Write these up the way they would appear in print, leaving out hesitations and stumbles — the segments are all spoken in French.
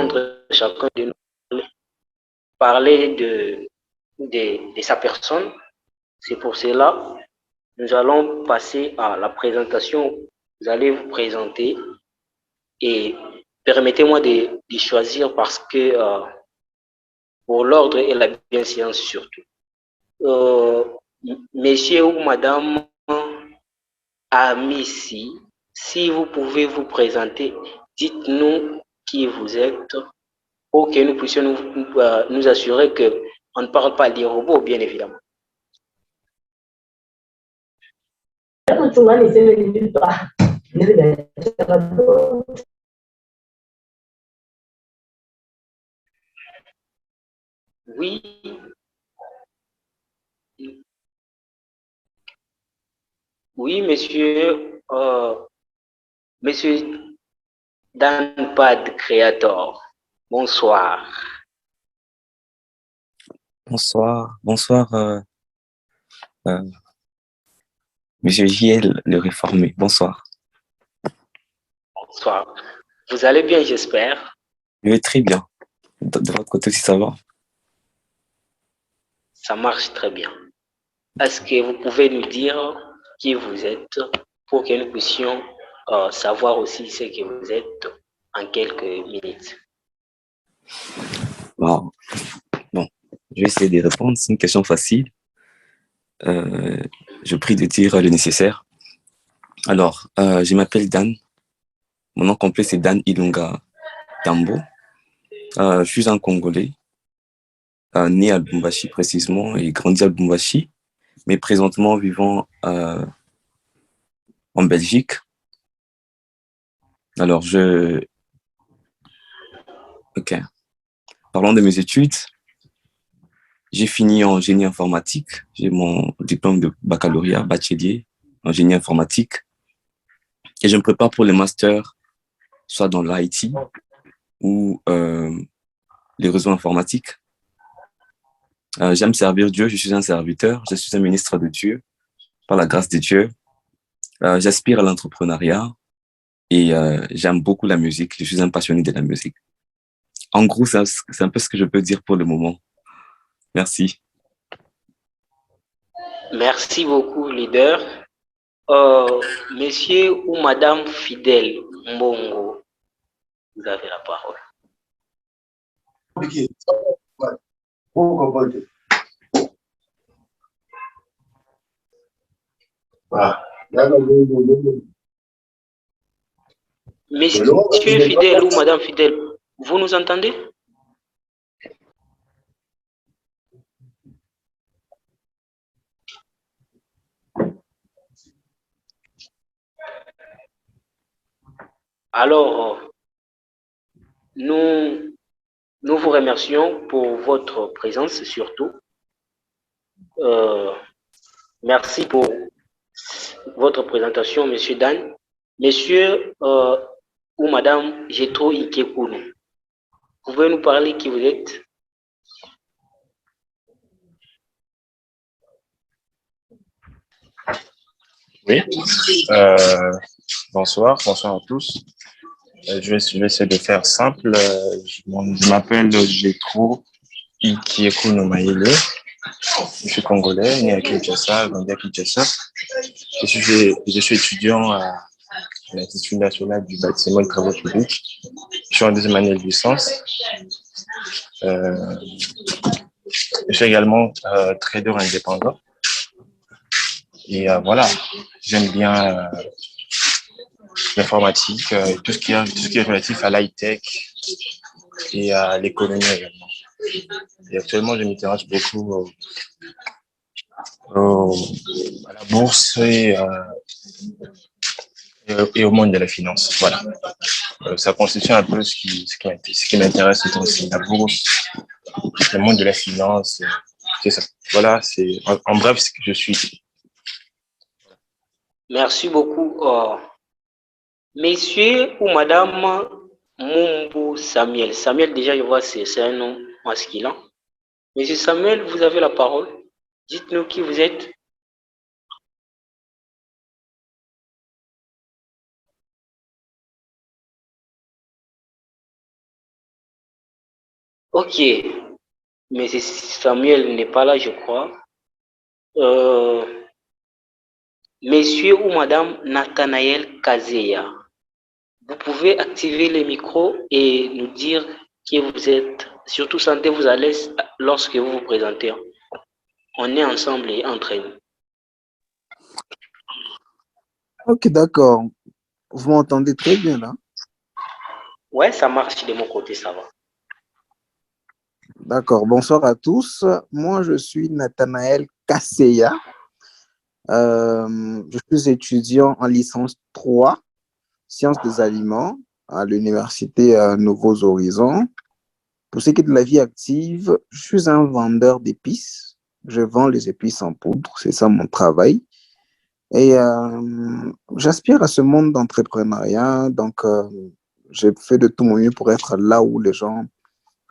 entendre chacun de nous parler de sa personne. C'est pour cela nous allons passer à la présentation. Vous allez vous présenter et permettez-moi de choisir parce que pour l'ordre et la bienséance surtout. Euh, Messieurs ou Madame Amici, si vous pouvez vous présenter, dites-nous qui vous êtes pour que nous puissions nous assurer qu'on ne parle pas des robots, bien évidemment. Oui, oui, monsieur, monsieur Danpad Creator. Bonsoir. Bonsoir, euh, Monsieur JL, le réformé. Bonsoir. Bonsoir. Vous allez bien, j'espère. Je vais très bien. De votre côté aussi, ça va? Ça marche très bien. Est-ce que vous pouvez nous dire qui vous êtes pour que nous puissions savoir aussi ce que vous êtes en quelques minutes? Wow. Bon, je vais essayer de répondre. C'est une question facile. Je prie de dire le nécessaire. Alors, je m'appelle Dan. Mon nom complet, c'est Dan Ilunga Tambo. Je suis un Congolais, né à Lubumbashi précisément et grandi à Lubumbashi, mais présentement vivant en Belgique. Alors, ok. Parlons de mes études. J'ai fini en génie informatique. J'ai mon diplôme de baccalauréat, bachelier en génie informatique. Et je me prépare pour les masters, soit dans l'IT ou les réseaux informatiques. J'aime servir Dieu, je suis un serviteur, je suis un ministre de Dieu, par la grâce de Dieu. J'aspire à l'entrepreneuriat et j'aime beaucoup la musique, je suis un passionné de la musique. En gros, c'est un peu ce que je peux dire pour le moment. Merci. Merci beaucoup, leader. Monsieur ou Madame Fidèle Mbongo, vous avez la parole. Monsieur Fidèle ou Madame Fidèle, vous nous entendez? Alors, nous vous remercions pour votre présence surtout. Merci pour votre présentation, Monsieur Dan. Monsieur ou Madame Jetro Ikekounou, pouvez nous parler qui vous êtes? Oui, bonsoir à tous. Je vais essayer de faire simple. Je m'appelle Jetro Ikiekono Maele. Je suis congolais, né à Kinshasa, grandi à Kinshasa. Je suis étudiant à l'Institut national du bâtiment et des travaux publics. Je suis en deuxième année de licence. Je suis également trader indépendant. Et voilà, j'aime bien l'informatique, tout ce qui est relatif à l'high-tech et à l'économie également. Et actuellement, je m'intéresse beaucoup à la bourse et au monde de la finance. Voilà. Ça constitue un peu ce qui m'intéresse aussi, la bourse, le monde de la finance. C'est ça. Voilà, c'est en bref ce que je suis. Merci beaucoup. Monsieur ou Madame Mumbu Samuel. Samuel, déjà, je vois, c'est un nom masculin. Monsieur Samuel, vous avez la parole. Dites-nous qui vous êtes. Ok, mais Samuel n'est pas là, je crois. Euh, Monsieur ou Madame Nathanaël Kazeya, vous pouvez activer les micros et nous dire qui vous êtes. Surtout, sentez-vous à l'aise lorsque vous vous présentez. On est ensemble et entre nous. Ok, d'accord. Vous m'entendez très bien là? Ouais, ça marche de mon côté, ça va. D'accord. Bonsoir à tous. Moi, je suis Nathanaël Kasseya. Je suis étudiant en licence 3, sciences des aliments, à l'université Nouveaux Horizons. Pour ce qui est de la vie active, je suis un vendeur d'épices. Je vends les épices en poudre, c'est ça mon travail. Et j'aspire à ce monde d'entrepreneuriat. Donc, j'ai fait de tout mon mieux pour être là où les gens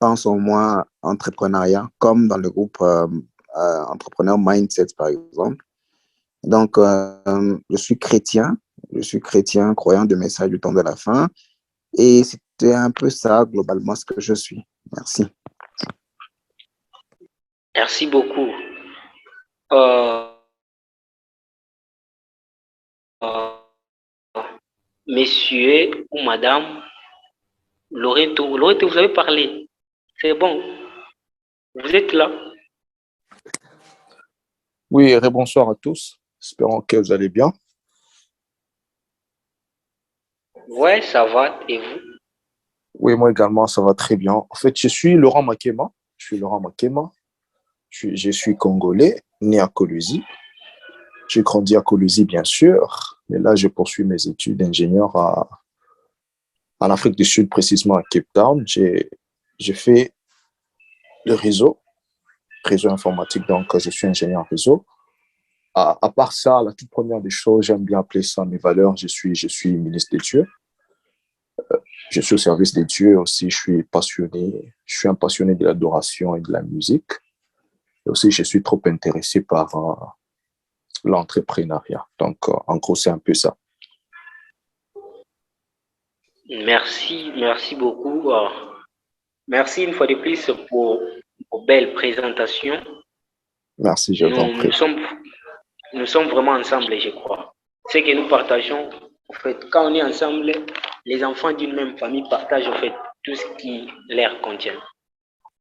pensent au moins entrepreneuriat, comme dans le groupe Entrepreneur Mindset, par exemple. Donc, je suis chrétien, croyant du message du temps de la fin. Et c'était un peu ça, globalement, ce que je suis. Merci. Merci beaucoup. Euh, euh, Messieurs ou Madame Loreto, vous avez parlé. C'est bon. Vous êtes là. Oui, bonsoir à tous. Espérons que vous allez bien. Ouais, ça va. Et vous? Oui, moi également, ça va très bien. En fait, je suis Laurent Makema. Je suis congolais, né à Colosie. J'ai grandi à Colosie, bien sûr. Mais là, je poursuis mes études d'ingénieur en Afrique du Sud, précisément à Cape Town. J'ai fait le réseau informatique, donc je suis ingénieur réseau. À part ça, la toute première des choses, j'aime bien appeler ça mes valeurs. Je suis ministre des dieux. Je suis au service des dieux aussi. Je suis un passionné de l'adoration et de la musique. Et aussi, je suis trop intéressé par l'entrepreneuriat. Donc, en gros, c'est un peu ça. Merci beaucoup. Merci une fois de plus pour vos belles présentations. Merci, je t'en prie. Nous sommes vraiment ensemble, je crois. Ce que nous partageons, en fait, quand on est ensemble, les enfants d'une même famille partagent en fait tout ce qui l'air contient.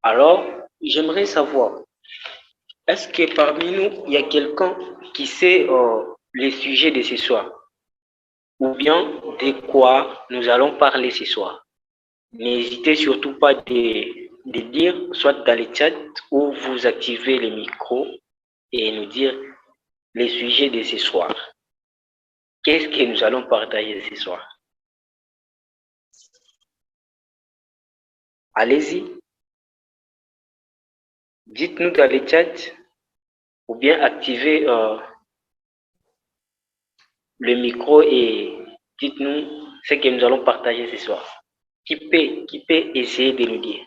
Alors, j'aimerais savoir, est-ce que parmi nous, il y a quelqu'un qui sait les sujets de ce soir? Ou bien de quoi nous allons parler ce soir? N'hésitez surtout pas de dire, soit dans le chat, ou vous activez le micro et nous dire les sujets de ce soir. Qu'est-ce que nous allons partager ce soir? Allez-y. Dites-nous dans le chat ou bien activez le micro et dites-nous ce que nous allons partager ce soir. Qui peut essayer de nous dire?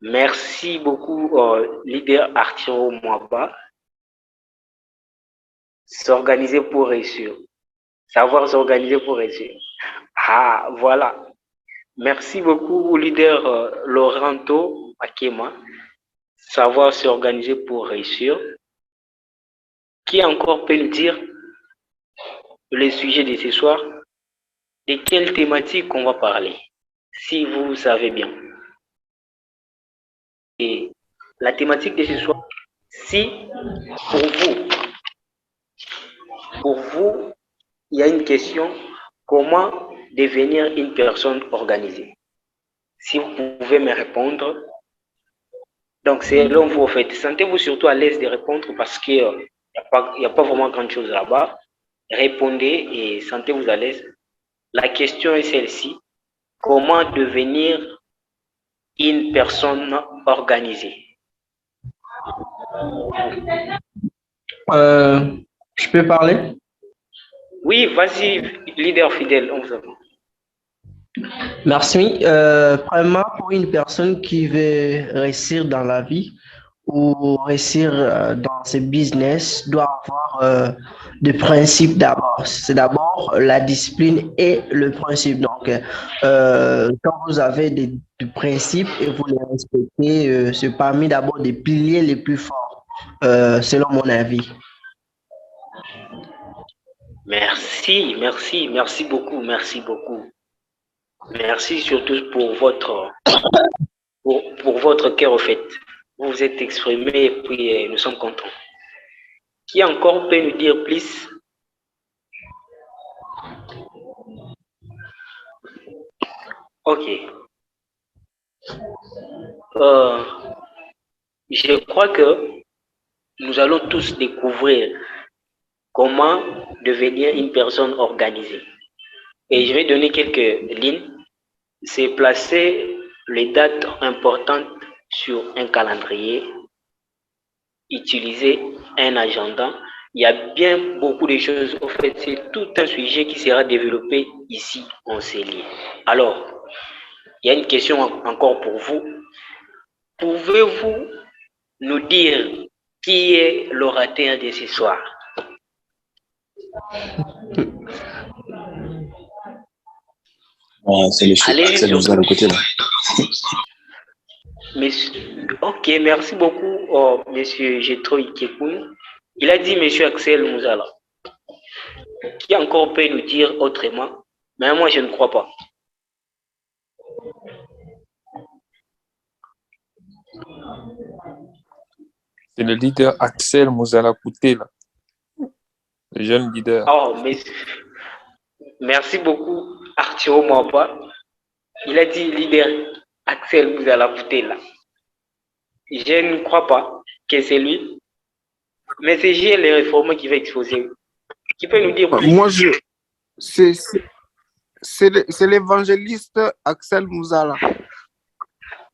Merci beaucoup, leader Arturo Mwaba. S'organiser pour réussir. Savoir s'organiser pour réussir. Ah, voilà. Merci beaucoup, leader Laurento Akema. Savoir s'organiser pour réussir. Qui encore peut nous dire le sujet de ce soir? De quelle thématique on va parler? Si vous savez bien. Et la thématique de ce soir, si pour vous, il y a une question, comment devenir une personne organisée? Si vous pouvez me répondre. Donc, selon vous, en fait, sentez-vous surtout à l'aise de répondre parce qu'il n'y a pas vraiment grand-chose là-bas. Répondez et sentez-vous à l'aise. La question est celle-ci. Comment devenir une personne organisée? Je peux parler? Oui, vas-y, leader fidèle, on vous attend. Merci. Premièrement, pour une personne qui veut réussir dans la vie, pour réussir dans ce business doit avoir des principes d'abord. C'est d'abord la discipline et le principe. Donc, quand vous avez des principes et vous les respectez, c'est parmi d'abord des piliers les plus forts, selon mon avis. Merci beaucoup, merci beaucoup. Merci surtout pour votre cœur au fait. Vous vous êtes exprimé et puis nous sommes contents. Qui encore peut nous dire plus? Ok. Euh, je crois que nous allons tous découvrir comment devenir une personne organisée. Et je vais donner quelques lignes. C'est placer les dates importantes sur un calendrier, utiliser un agenda. Il y a bien beaucoup de choses. En fait, c'est tout un sujet qui sera développé ici en CELI. Alors, il y a une question encore pour vous. Pouvez-vous nous dire qui est l'orateur de ce soir? C'est le chef. Allez-y C'est sur le côté là. Ok, merci beaucoup, Monsieur Jetro Ikekun. Il a dit Monsieur Axel Mouzala. Qui encore peut nous dire autrement? Mais moi, je ne crois pas. C'est le leader Axel Mouzala Kouté, là. Le jeune leader. Oh, mais merci beaucoup, Arthur Mwamba. Il a dit leader Axel Mouzala là. Je ne crois pas que c'est lui. Mais c'est Gilles les réformés qui va exposer. Qui peut nous dire plus? Moi, c'est l'évangéliste Axel Mouzala.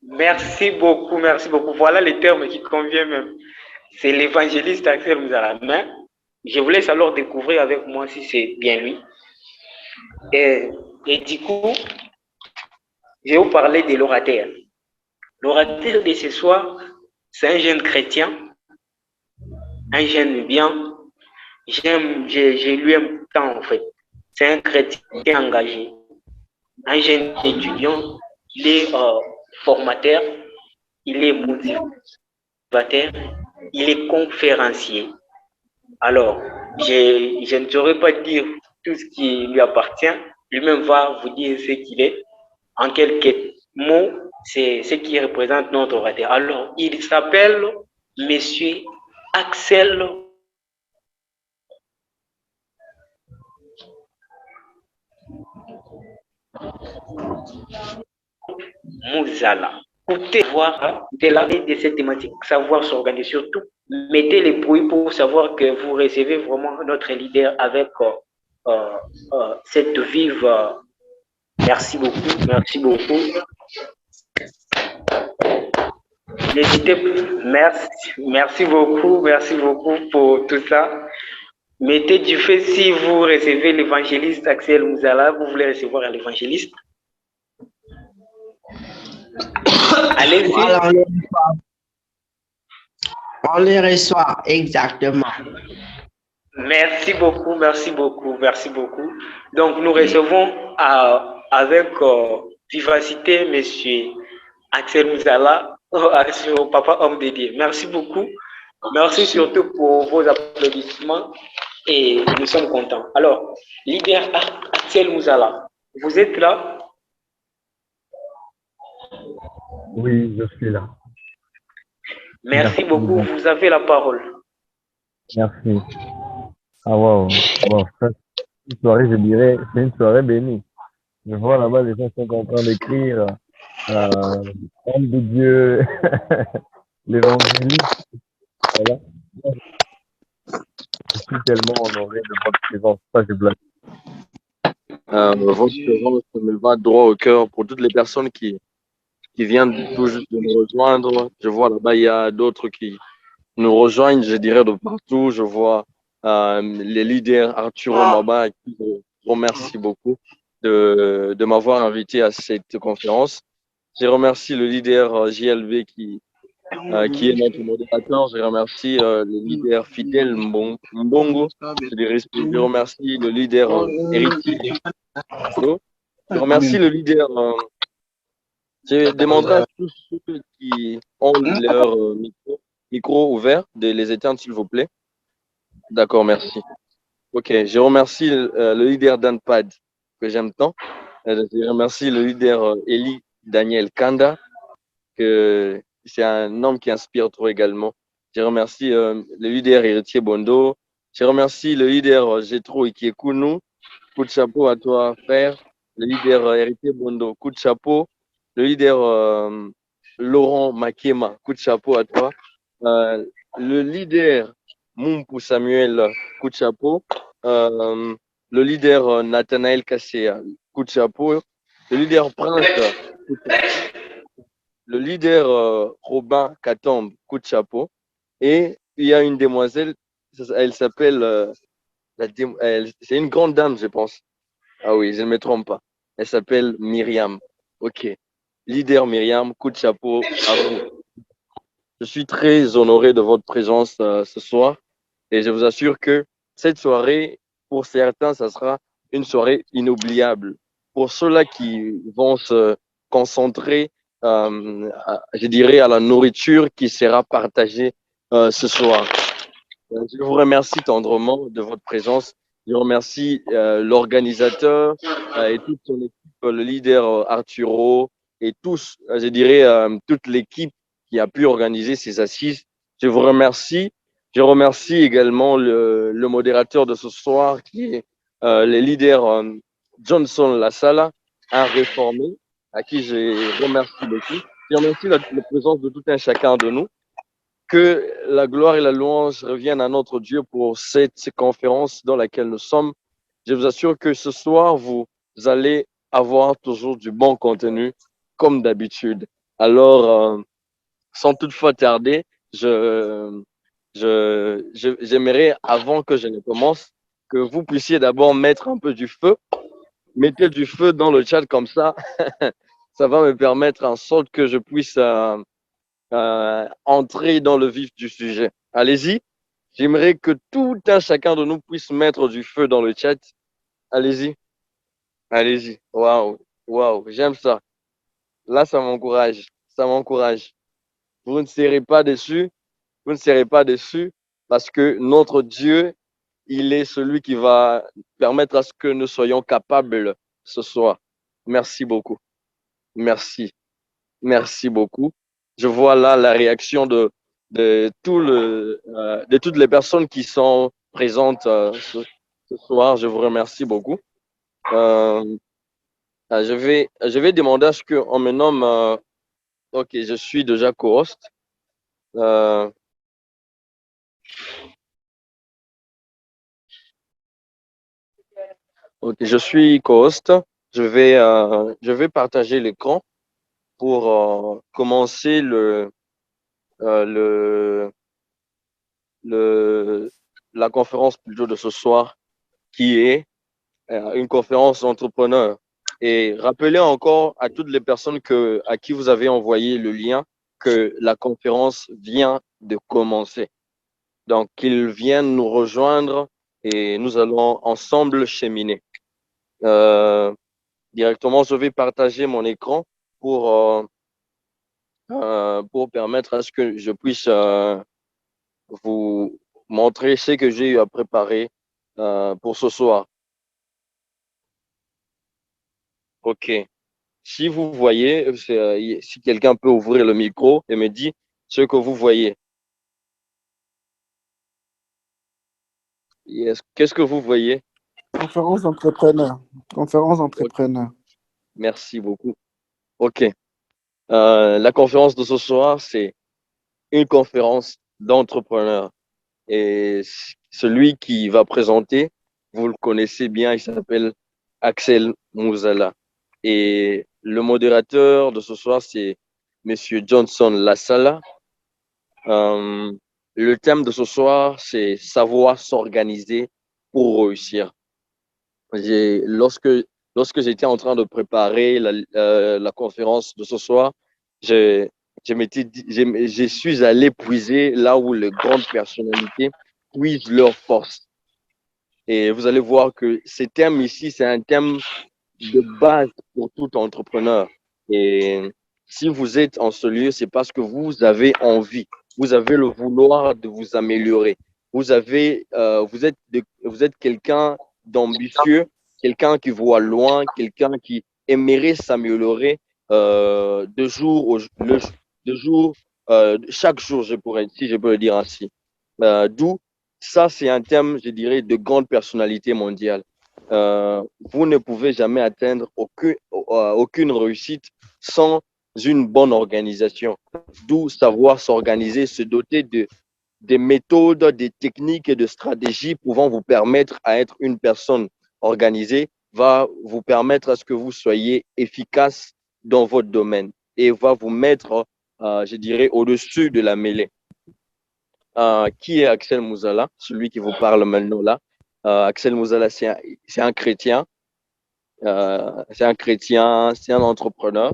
Merci beaucoup, merci beaucoup. Voilà les termes qui conviennent même. C'est l'évangéliste Axel Mouzala. Mais je vous laisse alors découvrir avec moi si c'est bien lui. Et du coup, je vais vous parler de l'orateur. L'orateur de ce soir, c'est un jeune chrétien, un jeune bien. J'ai lu un temps en fait. C'est un chrétien engagé, un jeune étudiant. Il est formateur, il est motivateur, il est conférencier. Alors, je ne saurais pas dire tout ce qui lui appartient. Lui-même va vous dire ce qu'il est. En quelques mots, c'est ce qui représente notre orateur. Alors, il s'appelle Monsieur Axel Mouzala. Écoutez, voir de cette thématique, savoir s'organiser surtout. Mettez les bruits pour savoir que vous recevez vraiment notre leader avec cette vive. Merci beaucoup, merci beaucoup. N'hésitez plus. Merci beaucoup pour tout ça. Mettez du feu si vous recevez l'évangéliste Axel Mouzala, vous voulez recevoir l'évangéliste. Allez-y. Voilà, on les reçoit, exactement. Merci beaucoup, merci beaucoup, merci beaucoup. Donc, nous recevons avec vivacité Monsieur Axel Mouzala, papa homme dédié. Merci beaucoup. Merci surtout pour vos applaudissements et nous sommes contents. Alors, leader Axel Mouzala, vous êtes là? Oui, je suis là. Merci beaucoup, vous avez la parole. Merci. Ah, wow. Bon, une soirée, je dirais, c'est une soirée bénie. Je vois là-bas, les gens sont en train d'écrire homme de Dieu, l'évangéliste. Voilà. Je suis tellement honoré de votre présence. Ça, je blague. Votre présence me va droit au cœur pour toutes les personnes qui viennent tout juste de nous rejoindre. Je vois là-bas, il y a d'autres qui nous rejoignent, je dirais, de partout. Je vois les leaders Arthur Omaba, qui je remercie beaucoup de m'avoir invité à cette conférence. Je remercie le leader JLV qui qui est notre modérateur. Je remercie le leader Fidel Mbongo. Je remercie le leader Héritier. Je remercie le leader. Je demanderai à tous ceux qui ont leur micro ouvert de les éteindre, s'il vous plaît. D'accord, merci. Ok, je remercie le leader d'Anpad, que j'aime tant. Je remercie le leader Eli Daniel Kanda, que c'est un homme qui inspire trop également. Je remercie le leader Héritier Bondo. Je remercie le leader Jetro Ikiekunu. Coup de chapeau à toi, frère. Le leader Héritier Bondo, coup de chapeau. Le leader Laurent Makema, coup de chapeau à toi. Le leader Mumpu Samuel, coup de chapeau. Le leader Nathanaël Kassia, coup de chapeau. Le leader Prince, coup de chapeau. Le leader Robin Katombe, coup de chapeau. Et il y a une demoiselle, elle s'appelle, c'est une grande dame, je pense. Ah oui, je ne me trompe pas. Elle s'appelle Myriam. Ok. Leader Myriam, coup de chapeau à vous. Je suis très honoré de votre présence ce soir et je vous assure que cette soirée, pour certains, ça sera une soirée inoubliable. Pour ceux-là qui vont se concentrer, je dirais, à la nourriture qui sera partagée ce soir. Je vous remercie tendrement de votre présence. Je remercie l'organisateur et toute son équipe, le leader Arturo et tous, je dirais, toute l'équipe qui a pu organiser ces assises. Je vous remercie. Je remercie également le modérateur de ce soir qui est le leader Johnson Lassala, un réformé, à qui je remercie beaucoup. Je remercie la présence de tout un chacun de nous. Que la gloire et la louange reviennent à notre Dieu pour cette conférence dans laquelle nous sommes. Je vous assure que ce soir, vous allez avoir toujours du bon contenu, comme d'habitude. Alors, sans toutefois tarder, j'aimerais, avant que je ne commence, que vous puissiez d'abord mettre un peu du feu. Mettez du feu dans le chat comme ça. Ça va me permettre en sorte que je puisse entrer dans le vif du sujet. Allez-y. J'aimerais que tout un chacun de nous puisse mettre du feu dans le chat. Allez-y. Allez-y. Waouh. Waouh. J'aime ça. Là, ça m'encourage. Ça m'encourage. Vous ne serez pas déçus. Vous ne serez pas déçus parce que notre Dieu, il est celui qui va permettre à ce que nous soyons capables ce soir. Merci beaucoup. Merci. Merci beaucoup. Je vois là la réaction de toutes les personnes qui sont présentes ce soir. Je vous remercie beaucoup. Je vais demander à ce qu'on me nomme. Ok, je suis déjà co-host. Ok, je suis co-host. Je vais partager l'écran pour commencer la conférence plutôt de ce soir, qui est une conférence d'entrepreneurs. Et rappelez encore à toutes les personnes à qui vous avez envoyé le lien que la conférence vient de commencer. Donc, qu'ils viennent nous rejoindre et nous allons ensemble cheminer. Directement, je vais partager mon écran pour permettre à ce que je puisse vous montrer ce que j'ai eu à préparer pour ce soir. OK. Si vous voyez, si quelqu'un peut ouvrir le micro et me dit ce que vous voyez. Yes. Qu'est-ce que vous voyez? Conférence d'entrepreneurs. Conférence d'entrepreneurs. Merci beaucoup. OK. La conférence de ce soir, c'est une conférence d'entrepreneurs. Et celui qui va présenter, vous le connaissez bien, il s'appelle Axel Mouzala. Et le modérateur de ce soir, c'est Monsieur Johnson Lassala. Le thème de ce soir, c'est savoir s'organiser pour réussir. Lorsque j'étais en train de préparer la conférence de ce soir, j'ai je suis allé puiser là où les grandes personnalités puisent leur force. Et vous allez voir que ce thème ici, c'est un thème de base pour tout entrepreneur. Et si vous êtes en ce lieu, c'est parce que vous avez envie, vous avez le vouloir de vous améliorer. Vous êtes quelqu'un d'ambitieux, quelqu'un qui voit loin, quelqu'un qui aimerait s'améliorer de jour de jour, chaque jour, si je peux le dire ainsi. D'où ça, c'est un thème, je dirais, de grande personnalité mondiale. Vous ne pouvez jamais atteindre aucune réussite sans une bonne organisation. D'où savoir s'organiser, se doter des méthodes, des techniques et de stratégies pouvant vous permettre à être une personne organisée, va vous permettre à ce que vous soyez efficace dans votre domaine et va vous mettre, je dirais, au-dessus de la mêlée. Qui est Axel Mouzala, celui qui vous parle maintenant là? Axel Mouzala, c'est un chrétien. C'est un chrétien, c'est un entrepreneur.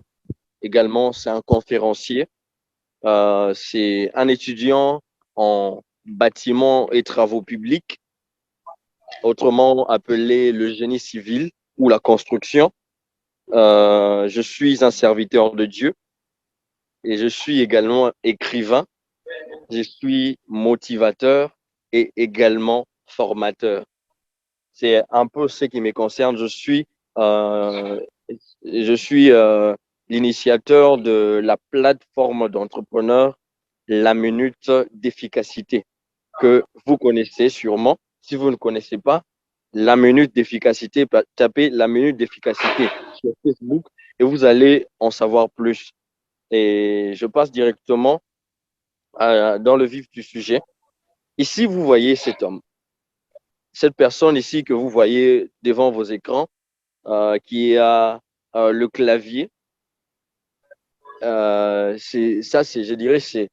Également, c'est un conférencier. C'est un étudiant en bâtiment et travaux publics, autrement appelé le génie civil ou la construction. Je suis un serviteur de Dieu et je suis également écrivain. Je suis motivateur et également formateur. C'est un peu ce qui me concerne. Je suis l'initiateur de la plateforme d'entrepreneurs La Minute d'Efficacité, que vous connaissez sûrement. Si vous ne connaissez pas, La Minute d'Efficacité, tapez La Minute d'Efficacité sur Facebook et vous allez en savoir plus. Et je passe directement dans le vif du sujet. Ici, vous voyez cet homme, cette personne ici que vous voyez devant vos écrans, qui a le clavier. Je dirais, c'est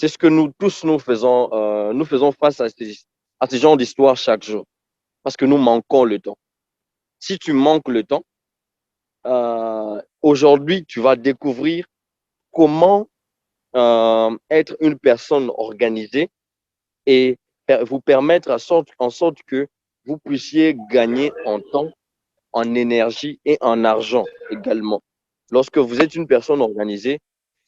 ce que nous tous nous faisons face à ce genre d'histoire chaque jour, parce que nous manquons le temps. Si tu manques le temps, aujourd'hui, tu vas découvrir comment être une personne organisée et vous permettre en sorte que vous puissiez gagner en temps, en énergie et en argent également. Lorsque vous êtes une personne organisée,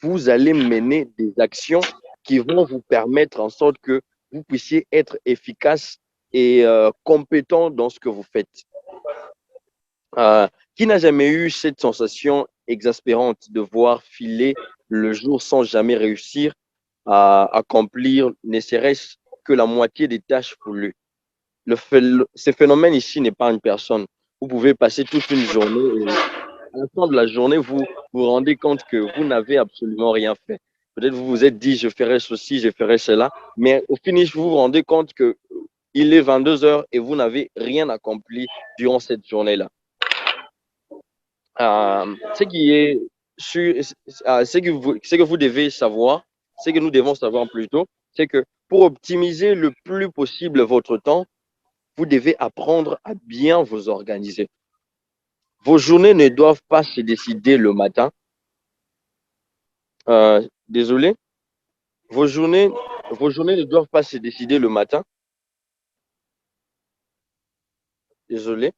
vous allez mener des actions qui vont vous permettre en sorte que vous puissiez être efficace et compétent dans ce que vous faites. Qui n'a jamais eu cette sensation exaspérante de voir filer le jour sans jamais réussir à accomplir ne serait-ce que la moitié des tâches voulues? Ce phénomène ici n'est pas une personne. Vous pouvez passer toute une journée et à la fin de la journée, vous vous rendez compte que vous n'avez absolument rien fait. Peut-être vous vous êtes dit, je ferai ceci, je ferai cela, mais au finish, vous vous rendez compte que il est 22 heures et vous n'avez rien accompli durant cette journée-là. Ce que vous devez savoir, ce que nous devons savoir plutôt, c'est que pour optimiser le plus possible votre temps, vous devez apprendre à bien vous organiser. Vos journées ne doivent pas se décider le matin. Désolé. Vos journées ne doivent pas se décider le matin. Désolé.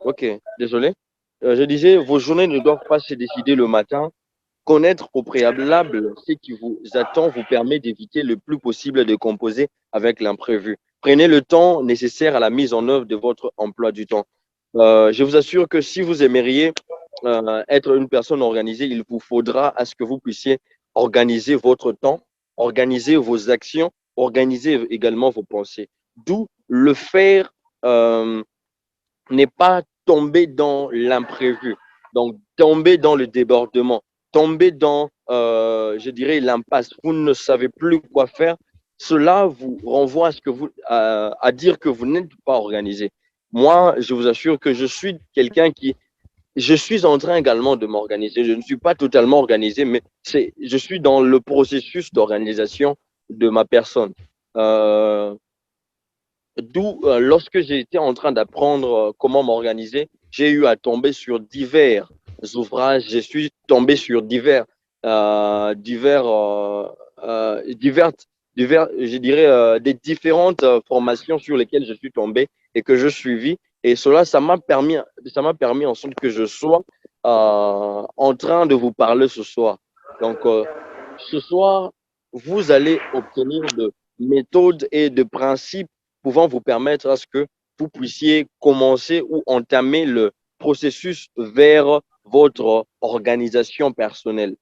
Ok, désolé. Je disais, vos journées ne doivent pas se décider le matin. Connaître au préalable ce qui vous attend vous permet d'éviter le plus possible de composer avec l'imprévu. Prenez le temps nécessaire à la mise en œuvre de votre emploi du temps. Je vous assure que si vous aimeriez être une personne organisée, il vous faudra à ce que vous puissiez organiser votre temps, organiser vos actions, organiser également vos pensées. D'où le faire n'est pas tomber dans l'imprévu, donc tomber dans le débordement, tomber dans, je dirais, l'impasse. Vous ne savez plus quoi faire. Cela vous renvoie à dire que vous n'êtes pas organisé. Moi, je vous assure que je suis quelqu'un je suis en train également de m'organiser. Je ne suis pas totalement organisé, mais je suis dans le processus d'organisation de ma personne. D'où, lorsque j'étais en train d'apprendre comment m'organiser, j'ai eu à tomber sur divers ouvrages, je suis tombé sur je dirais, des différentes formations sur lesquelles je suis tombé et que je suivis. Et cela, ça m'a permis en sorte que je sois en train de vous parler ce soir. Donc, ce soir, vous allez obtenir de méthodes et de principes pouvant vous permettre à ce que vous puissiez commencer ou entamer le processus vers votre organisation personnelle.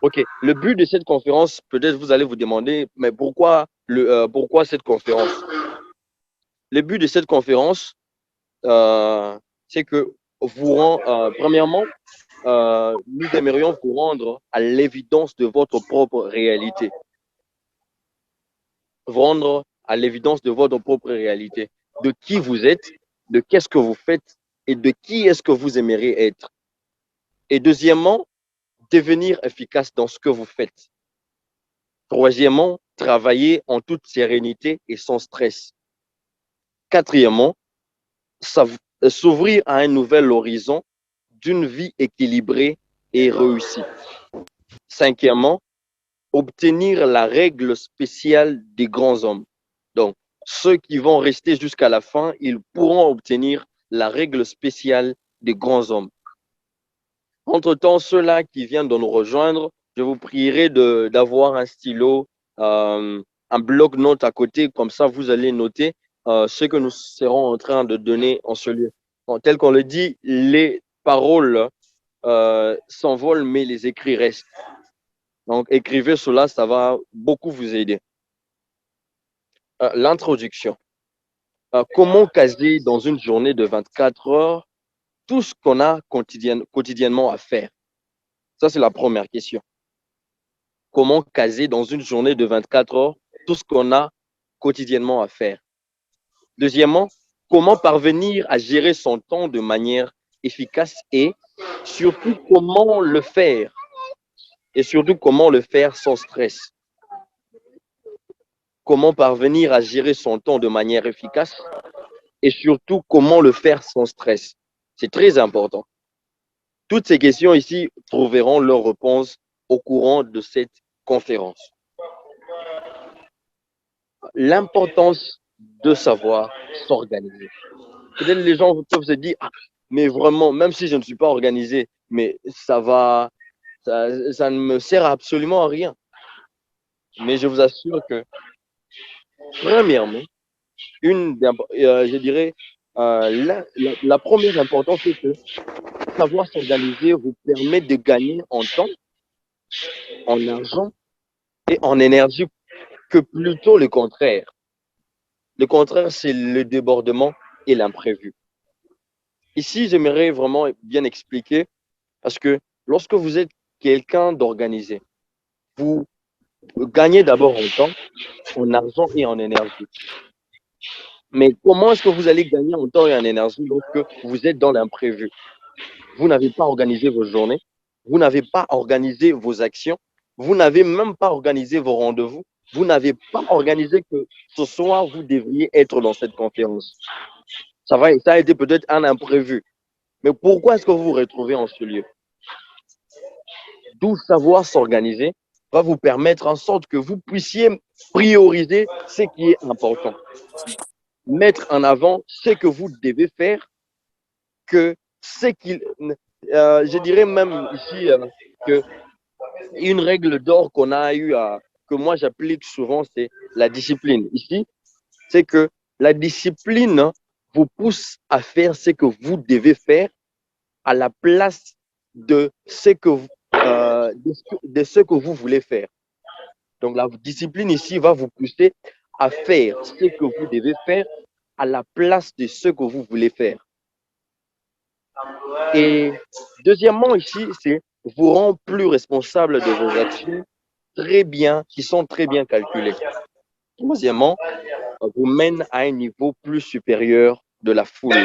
OK. Le but de cette conférence, peut-être vous allez vous demander, mais pourquoi cette conférence? Le but de cette conférence, c'est que premièrement, nous aimerions vous rendre à l'évidence de votre propre réalité. Vous rendre à l'évidence de votre propre réalité, de qui vous êtes, de qu'est-ce que vous faites et de qui est-ce que vous aimeriez être. Et deuxièmement, devenir efficace dans ce que vous faites. Troisièmement, travailler en toute sérénité et sans stress. Quatrièmement, s'ouvrir à un nouvel horizon d'une vie équilibrée et réussie. Cinquièmement, obtenir la règle spéciale des grands hommes. Donc, ceux qui vont rester jusqu'à la fin, ils pourront obtenir la règle spéciale des grands hommes. Entre-temps, ceux-là qui viennent de nous rejoindre, je vous prierai d'avoir un stylo, un bloc-notes à côté, comme ça vous allez noter ce que nous serons en train de donner en ce lieu. Bon, tel qu'on le dit, les paroles s'envolent, mais les écrits restent. Donc, écrivez cela, ça va beaucoup vous aider. L'introduction. Comment caser dans une journée de 24 heures tout ce qu'on a quotidiennement à faire? Ça, c'est la première question. Comment caser dans une journée de 24 heures tout ce qu'on a quotidiennement à faire? Deuxièmement, comment parvenir à gérer son temps de manière efficace et surtout comment le faire? Et surtout comment le faire sans stress? Comment parvenir à gérer son temps de manière efficace et surtout comment le faire sans stress? C'est très important. Toutes ces questions ici trouveront leur réponse au courant de cette conférence. L'importance de savoir s'organiser. Peut-être les gens peuvent se dire, ah, mais vraiment, même si je ne suis pas organisé, mais ça ne me sert absolument à rien. Mais je vous assure que, premièrement, je dirais, la première importance, c'est que savoir s'organiser vous permet de gagner en temps, en argent et en énergie, que plutôt le contraire. Le contraire, c'est le débordement et l'imprévu. Ici, j'aimerais vraiment bien expliquer, parce que lorsque vous êtes quelqu'un d'organisé, vous gagnez d'abord en temps, en argent et en énergie. Mais comment est-ce que vous allez gagner en temps et en énergie lorsque vous êtes dans l'imprévu? Vous n'avez pas organisé vos journées, vous n'avez pas organisé vos actions, vous n'avez même pas organisé vos rendez-vous, vous n'avez pas organisé que ce soir, vous devriez être dans cette conférence. Ça a été peut-être un imprévu. Mais pourquoi est-ce que vous vous retrouvez en ce lieu? D'où savoir s'organiser va vous permettre en sorte que vous puissiez prioriser ce qui est important. Mettre en avant ce que vous devez faire, que ce qu'il... je dirais même ici que une règle d'or qu'on a eu que moi j'applique souvent, c'est la discipline. Ici, c'est que la discipline vous pousse à faire ce que vous devez faire à la place de ce que vous voulez faire. Donc la discipline ici va vous pousser à faire ce que vous devez faire à la place de ce que vous voulez faire. Et deuxièmement ici, c'est vous rend plus responsable de vos actions qui sont très bien calculées. Troisièmement, vous mène à un niveau plus supérieur de la foule.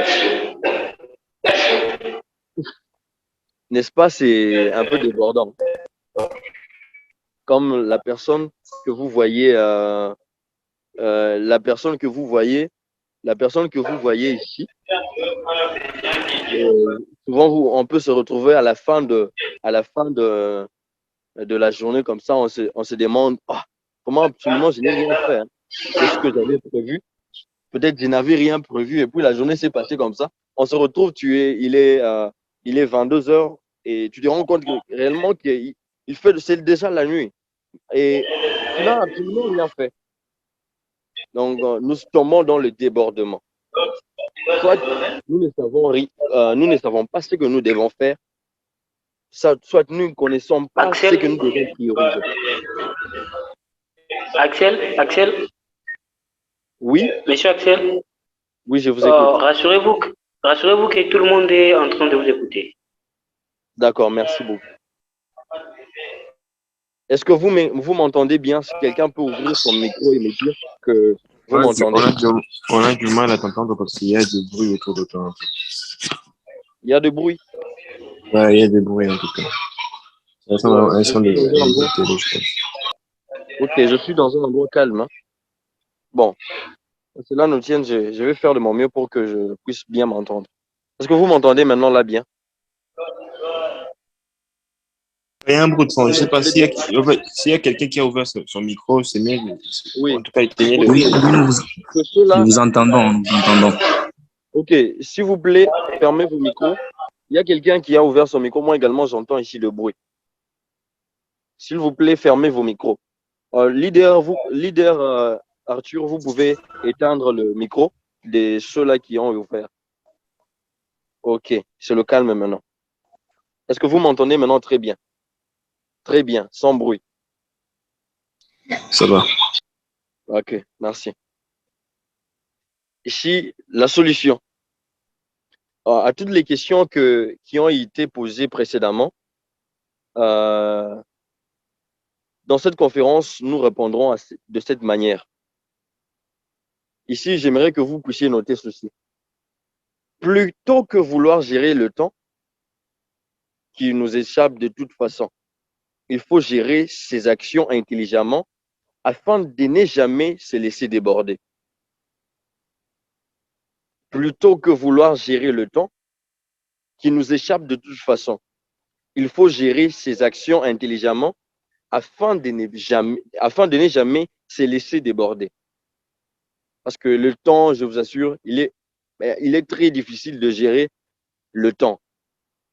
N'est-ce pas? C'est un peu débordant. Comme la personne que vous voyez, la personne que vous voyez ici, souvent, on peut se retrouver à la fin de la journée comme ça, on se demande comment absolument je n'ai rien fait. Hein. Qu'est-ce que j'avais prévu? Peut-être je n'avais rien prévu et puis la journée s'est passée comme ça. On se retrouve, il est 22 heures et tu te rends compte que réellement c'est déjà la nuit et tu n'as absolument rien fait. Donc, nous tombons dans le débordement. Soit nous ne savons pas ce que nous devons faire, soit nous ne connaissons pas ce que nous devons prioriser. Axel, Oui, monsieur Axel, oui, je vous écoute. rassurez-vous que tout le monde est en train de vous écouter. D'accord, merci beaucoup. Est-ce que vous m'entendez bien? Si quelqu'un peut ouvrir son micro et me dire que vous m'entendez. On a du mal à t'entendre parce qu'il y a du bruit autour de toi. Il y a du bruit. Ouais, il y a du bruit en tout cas. Ok, je suis dans un endroit calme. Hein. Bon, cela nous tient, je vais faire de mon mieux pour que je puisse bien m'entendre. Est-ce que vous m'entendez maintenant là bien? Il y a un bruit de fond. Je ne sais pas s'il y a quelqu'un qui a ouvert son micro, c'est mieux. Oui. En tout cas, éteignez le Oui, nous vous entendons. Ok, s'il vous plaît, fermez vos micros. Il y a quelqu'un qui a ouvert son micro. Moi également, j'entends ici le bruit. S'il vous plaît, fermez vos micros. Leader Arthur, vous pouvez éteindre le micro de ceux-là qui ont ouvert. Ok, c'est le calme maintenant. Est-ce que vous m'entendez maintenant très bien? Très bien, sans bruit. Ça va. Ok, merci. Ici, la solution à toutes les questions qui ont été posées précédemment. Dans cette conférence, nous répondrons de cette manière. Ici, j'aimerais que vous puissiez noter ceci. Plutôt que vouloir gérer le temps qui nous échappe de toute façon, il faut gérer ses actions intelligemment afin de ne jamais se laisser déborder. Plutôt que vouloir gérer le temps qui nous échappe de toute façon, il faut gérer ses actions intelligemment afin de ne jamais se laisser déborder. Parce que le temps, je vous assure, il est très difficile de gérer le temps.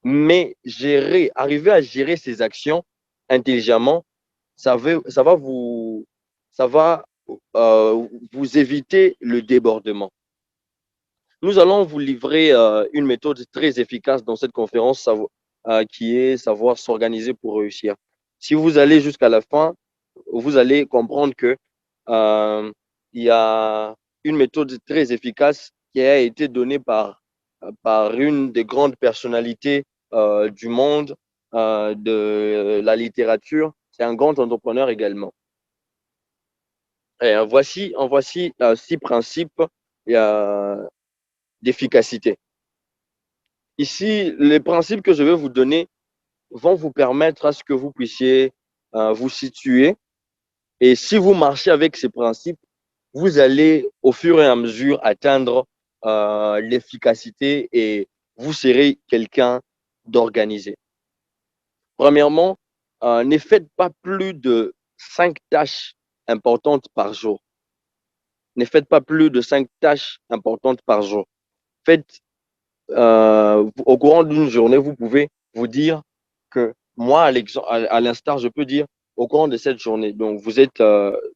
Mais arriver à gérer ses actions intelligemment, ça va vous éviter le débordement. Nous allons vous livrer une méthode très efficace dans cette conférence qui est savoir s'organiser pour réussir. Si vous allez jusqu'à la fin, vous allez comprendre que il y a une méthode très efficace qui a été donnée par une des grandes personnalités du monde de la littérature. C'est un grand entrepreneur également. Et voici 6 principes d'efficacité. Ici, les principes que je vais vous donner vont vous permettre à ce que vous puissiez vous situer. Et si vous marchez avec ces principes, vous allez au fur et à mesure atteindre l'efficacité et vous serez quelqu'un d'organisé. Premièrement, ne faites pas plus de 5 tâches importantes par jour. Ne faites pas plus de 5 tâches importantes par jour. Faites, au courant d'une journée, vous pouvez vous dire que moi, à l'instar, je peux dire au courant de cette journée. Donc, vous êtes,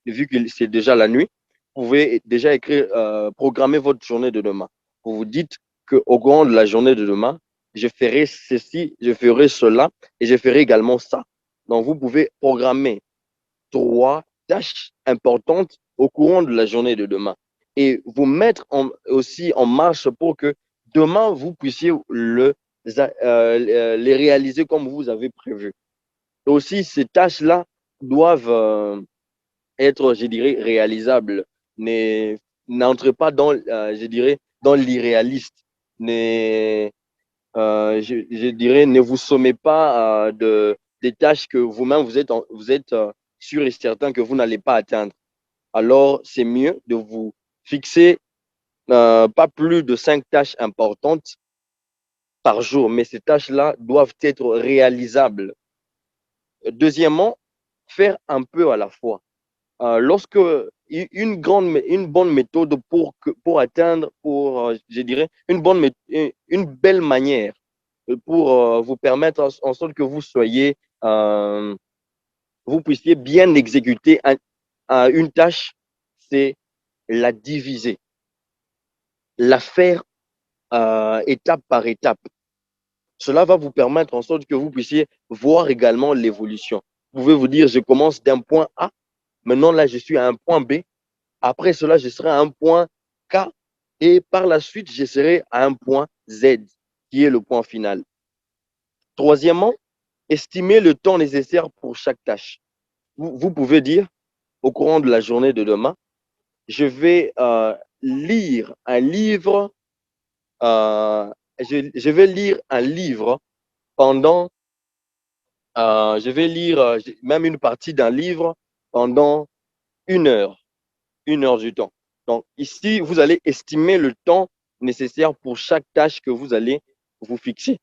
vu que c'est déjà la nuit, vous pouvez déjà écrire, programmer votre journée de demain. Vous vous dites qu'au courant de la journée de demain, je ferai ceci, je ferai cela et je ferai également ça. Donc, vous pouvez programmer 3 tâches importantes au courant de la journée de demain et vous mettre aussi en marche pour que demain, vous puissiez les réaliser comme vous avez prévu. Et aussi, ces tâches-là doivent être, je dirais, réalisables. N'entrez pas dans, je dirais, dans l'irréaliste. Je dirais, ne vous sommez pas des tâches que vous-même, vous êtes sûr et certain que vous n'allez pas atteindre. Alors, c'est mieux de vous fixer pas plus de 5 tâches importantes par jour, mais ces tâches-là doivent être réalisables. Deuxièmement, faire un peu à la fois. Lorsque une bonne méthode pour atteindre, je dirais, une belle manière pour vous permettre en sorte que vous puissiez bien exécuter une tâche, c'est la diviser, la faire étape par étape. Cela va vous permettre en sorte que vous puissiez voir également l'évolution. Vous pouvez vous dire, je commence d'un point A, maintenant là, je suis à un point B. Après cela, je serai à un point K et par la suite, je serai à un point Z, qui est le point final. Troisièmement, estimer le temps nécessaire pour chaque tâche. Vous pouvez dire, au courant de la journée de demain, je vais lire un livre, je vais lire un livre pendant, je vais lire même une partie d'un livre pendant 1 heure du temps. Donc ici, vous allez estimer le temps nécessaire pour chaque tâche que vous allez vous fixer.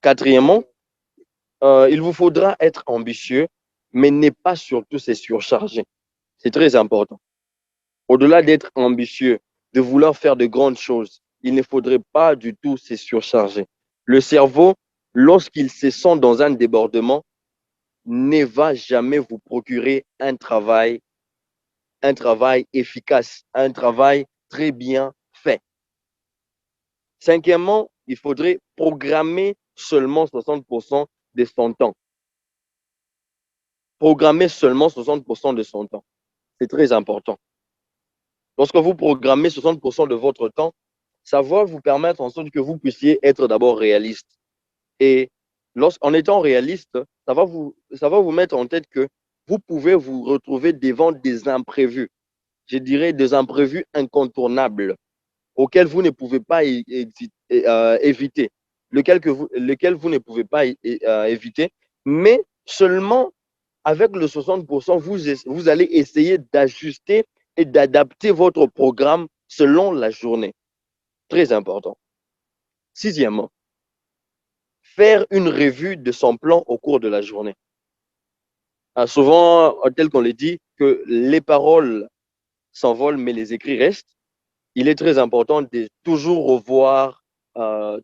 Quatrièmement, il vous faudra être ambitieux, mais n'est pas surtout se surcharger. C'est très important. Au-delà d'être ambitieux, de vouloir faire de grandes choses, il ne faudrait pas du tout se surcharger. Le cerveau, lorsqu'il se sent dans un débordement, ne va jamais vous procurer un travail efficace, un travail très bien fait. Cinquièmement, il faudrait programmer seulement 60% de son temps. Programmer seulement 60% de son temps. C'est très important. Lorsque vous programmez 60% de votre temps, ça va vous permettre en sorte que vous puissiez être d'abord réaliste. Et en étant réaliste, ça va vous mettre en tête que vous pouvez vous retrouver devant des imprévus. Je dirais des imprévus incontournables auxquels vous ne pouvez pas éviter, lesquels vous ne pouvez pas éviter, mais seulement avec le 60%, vous allez essayer d'ajuster et d'adapter votre programme selon la journée. Très important. Sixièmement, faire une revue de son plan au cours de la journée. Souvent, tel qu'on le dit, que les paroles s'envolent, mais les écrits restent. Il est très important de toujours revoir son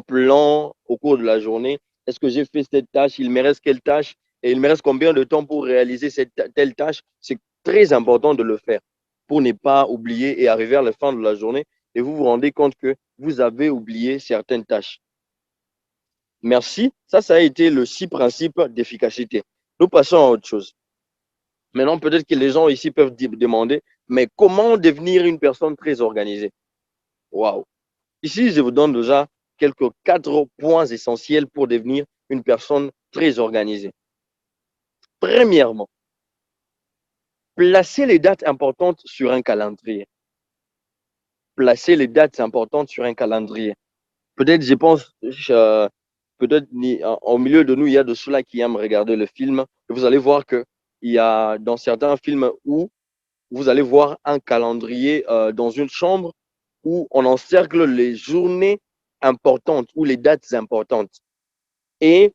plan au cours de la journée. Est-ce que j'ai fait cette tâche? Il me reste quelle tâche? Et il me reste combien de temps pour réaliser telle tâche? C'est très important de le faire pour ne pas oublier et arriver à la fin de la journée et vous vous rendez compte que vous avez oublié certaines tâches. Merci. Ça a été le 6 principes d'efficacité. Nous passons à autre chose. Maintenant, peut-être que les gens ici peuvent demander, mais comment devenir une personne très organisée? Waouh! Ici, je vous donne déjà quelques 4 points essentiels pour devenir une personne très organisée. Premièrement, placez les dates importantes sur un calendrier. Placez les dates importantes sur un calendrier. Peut-être, je pense, peut-être au milieu de nous, il y a de ceux-là qui aiment regarder le film. Et vous allez voir qu'il y a dans certains films où vous allez voir un calendrier dans une chambre où on encercle les journées importantes ou les dates importantes. Et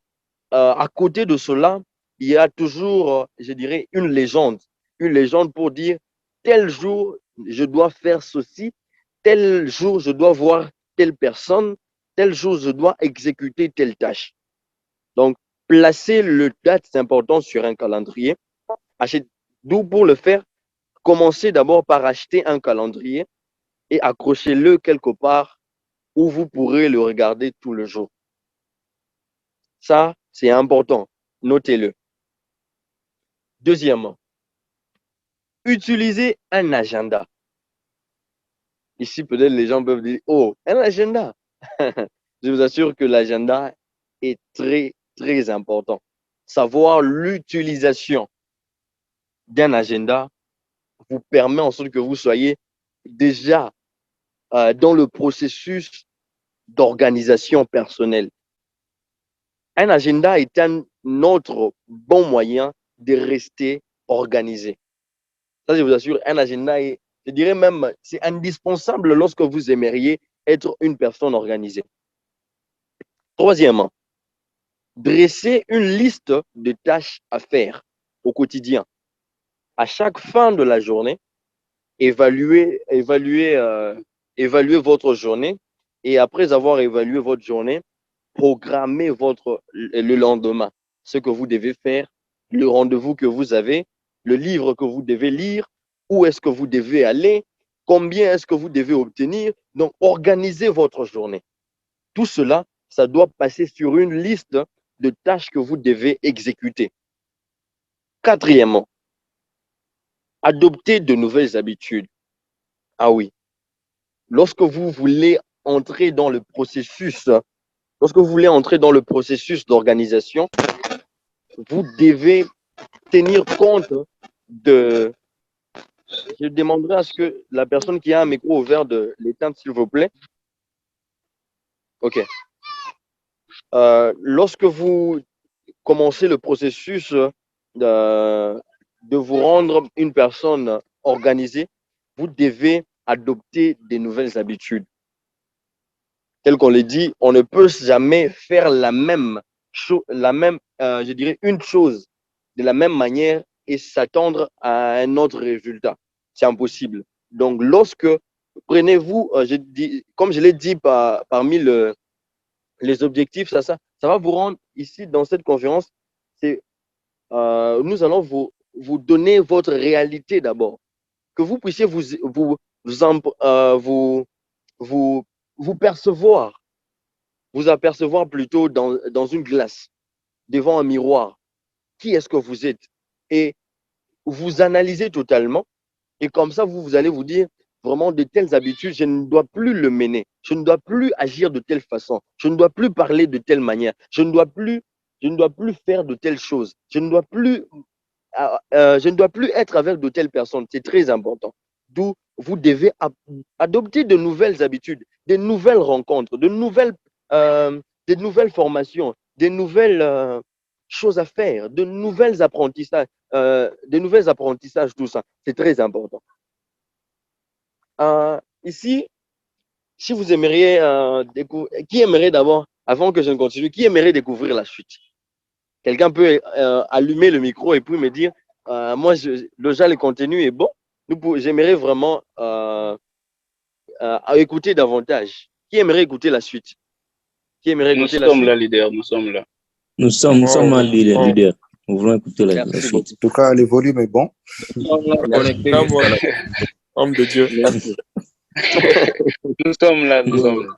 à côté de cela, il y a toujours, je dirais, une légende pour dire tel jour, je dois faire ceci, tel jour, je dois voir telle personne, tel jour, je dois exécuter telle tâche. Donc, placez le date important sur un calendrier. D'où pour le faire, commencez d'abord par acheter un calendrier et accrochez-le quelque part où vous pourrez le regarder tout le jour. Ça, c'est important. Notez-le. Deuxièmement, utilisez un agenda. Ici, peut-être les gens peuvent dire, oh, un agenda. Je vous assure que l'agenda est très, très important. Savoir l'utilisation d'un agenda vous permet en sorte que vous soyez déjà dans le processus d'organisation personnelle. Un agenda est un autre bon moyen de rester organisé. Ça, je vous assure, un agenda est, je dirais même, c'est indispensable lorsque vous aimeriez être une personne organisée. Troisièmement, dresser une liste de tâches à faire au quotidien. À chaque fin de la journée, évaluer votre journée et après avoir évalué votre journée, programmer le lendemain, ce que vous devez faire, le rendez-vous que vous avez, le livre que vous devez lire, où est-ce que vous devez aller, combien est-ce que vous devez obtenir. Donc, organisez votre journée. Tout cela, ça doit passer sur une liste de tâches que vous devez exécuter. Quatrièmement, adopter de nouvelles habitudes. Ah oui, lorsque vous voulez entrer dans le processus, d'organisation, vous devez tenir compte de... Je demanderai à ce que la personne qui a un micro ouvert de l'éteindre, s'il vous plaît. OK. Lorsque vous commencez le processus de vous rendre une personne organisée, vous devez adopter des nouvelles habitudes. Tel qu'on le dit, on ne peut jamais faire la même chose, je dirais une chose de la même manière et s'attendre à un autre résultat. C'est impossible. Donc, prenez-vous, comme je l'ai dit parmi les objectifs, ça va vous rendre ici dans cette conférence, nous allons vous donner votre réalité d'abord, que vous puissiez vous percevoir, vous apercevoir plutôt dans une glace, devant un miroir. Qui est-ce que vous êtes? Et vous analyser totalement. Et comme ça, vous allez vous dire, vraiment, de telles habitudes, je ne dois plus le mener. Je ne dois plus agir de telle façon. Je ne dois plus parler de telle manière. Je ne dois plus faire de telles choses. Je ne dois plus être avec de telles personnes. C'est très important. D'où vous devez adopter de nouvelles habitudes, de nouvelles rencontres, de nouvelles formations, de nouvelles choses à faire, de nouvelles apprentissages, tout ça. C'est très important. Ici, si vous aimeriez qui aimerait d'abord, avant que je ne continue, qui aimerait découvrir la suite? Quelqu'un peut allumer le micro et puis me dire, moi, déjà, le contenu est bon. J'aimerais vraiment écouter davantage. Qui aimerait écouter la suite? Qui aimerait Nous écouter la sommes suite? là, leader, nous sommes là. Nous sommes un leader. Nous voulons écouter la Merci suite. beaucoup. En tout cas, le volume est bon. Nous sommes là, connectés Là, jusqu'à moi, la homme de Dieu. Merci. Nous sommes là, nous sommes là.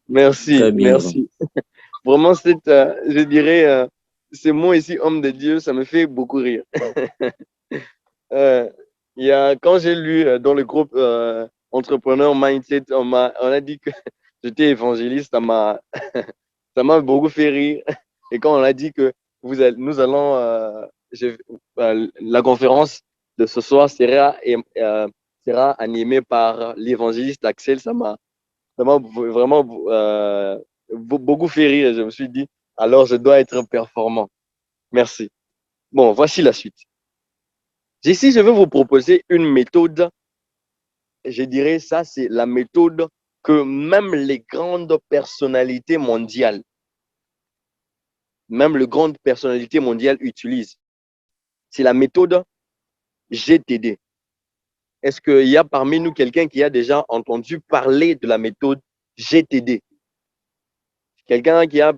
Merci, Très bien. merci. Vraiment, je dirais, ces mots ici, homme de Dieu, ça me fait beaucoup rire. Quand j'ai lu dans le groupe Entrepreneur Mindset, on a dit que j'étais évangéliste, ça m'a beaucoup fait rire. Et quand on a dit que nous allons, la conférence de ce soir sera animée par l'évangéliste Axel, ça m'a vraiment beaucoup fait rire. Je me suis dit, alors je dois être performant. Merci. Bon, voici la suite. Ici, je vais vous proposer une méthode. Je dirais ça, c'est la méthode que même les grandes personnalités mondiales, utilisent. C'est la méthode GTD. Est-ce qu'il y a parmi nous quelqu'un qui a déjà entendu parler de la méthode GTD? Quelqu'un qui a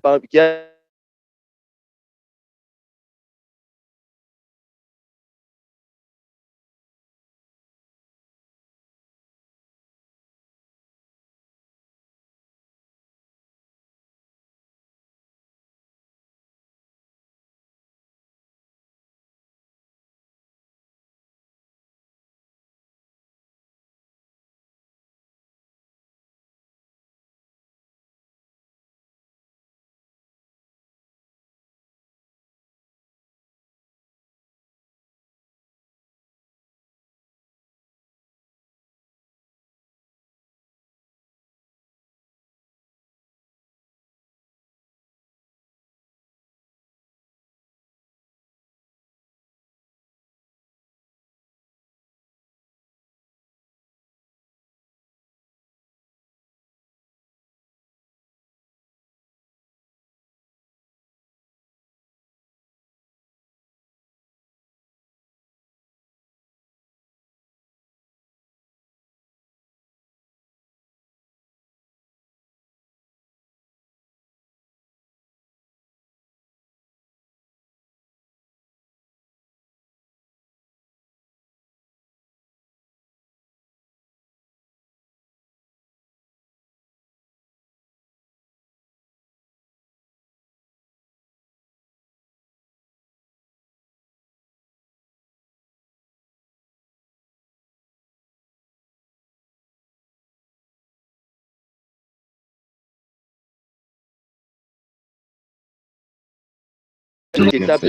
Cette étape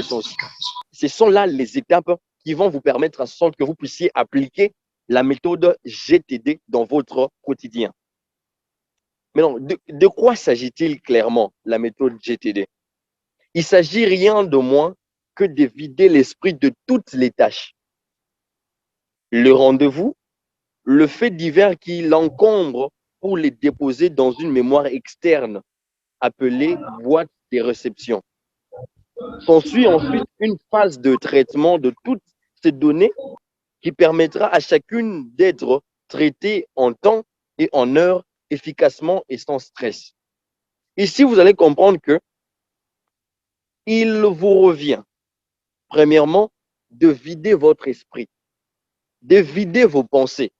ce sont là les étapes qui vont vous permettre en sorte que vous puissiez appliquer la méthode GTD dans votre quotidien. Maintenant, de quoi s'agit-il clairement, la méthode GTD? Il ne s'agit rien de moins que de vider l'esprit de toutes les tâches. Le rendez-vous, le fait divers qui l'encombre pour les déposer dans une mémoire externe appelée boîte de réception. S'ensuit ensuite une phase de traitement de toutes ces données qui permettra à chacune d'être traitée en temps et en heure, efficacement et sans stress. Ici, vous allez comprendre que il vous revient, premièrement, de vider votre esprit, de vider vos pensées,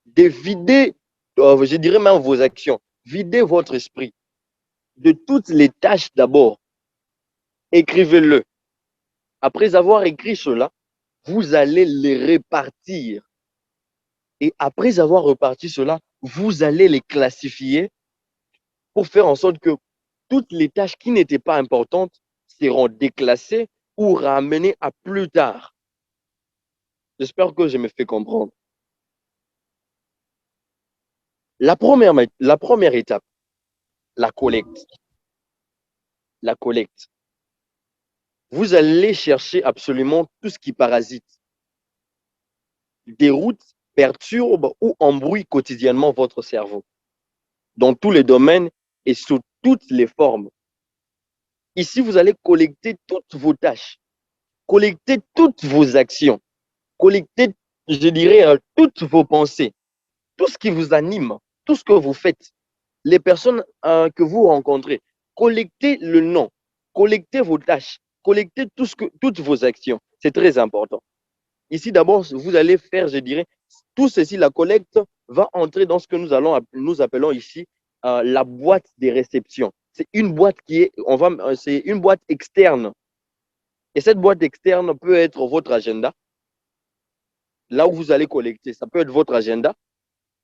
de vider, je dirais même vos actions, vider votre esprit de toutes les tâches d'abord. Écrivez-le. Après avoir écrit cela, vous allez les répartir. Et après avoir reparti cela, vous allez les classifier pour faire en sorte que toutes les tâches qui n'étaient pas importantes seront déclassées ou ramenées à plus tard. J'espère que je me fais comprendre. La première étape, la collecte. La collecte. Vous allez chercher absolument tout ce qui parasite, déroute, perturbe ou embrouille quotidiennement votre cerveau, dans tous les domaines et sous toutes les formes. Ici, vous allez collecter toutes vos tâches, collecter toutes vos actions, collecter, je dirais, toutes vos pensées, tout ce qui vous anime, tout ce que vous faites, les personnes que vous rencontrez. Collectez le nom, collectez vos tâches, collectez toutes vos actions. C'est très important. Ici, d'abord, vous allez faire, je dirais, tout ceci, la collecte va entrer dans ce que nous appelons ici la boîte des réceptions. C'est une boîte c'est une boîte externe. Et cette boîte externe peut être votre agenda, là où vous allez collecter. Ça peut être votre agenda,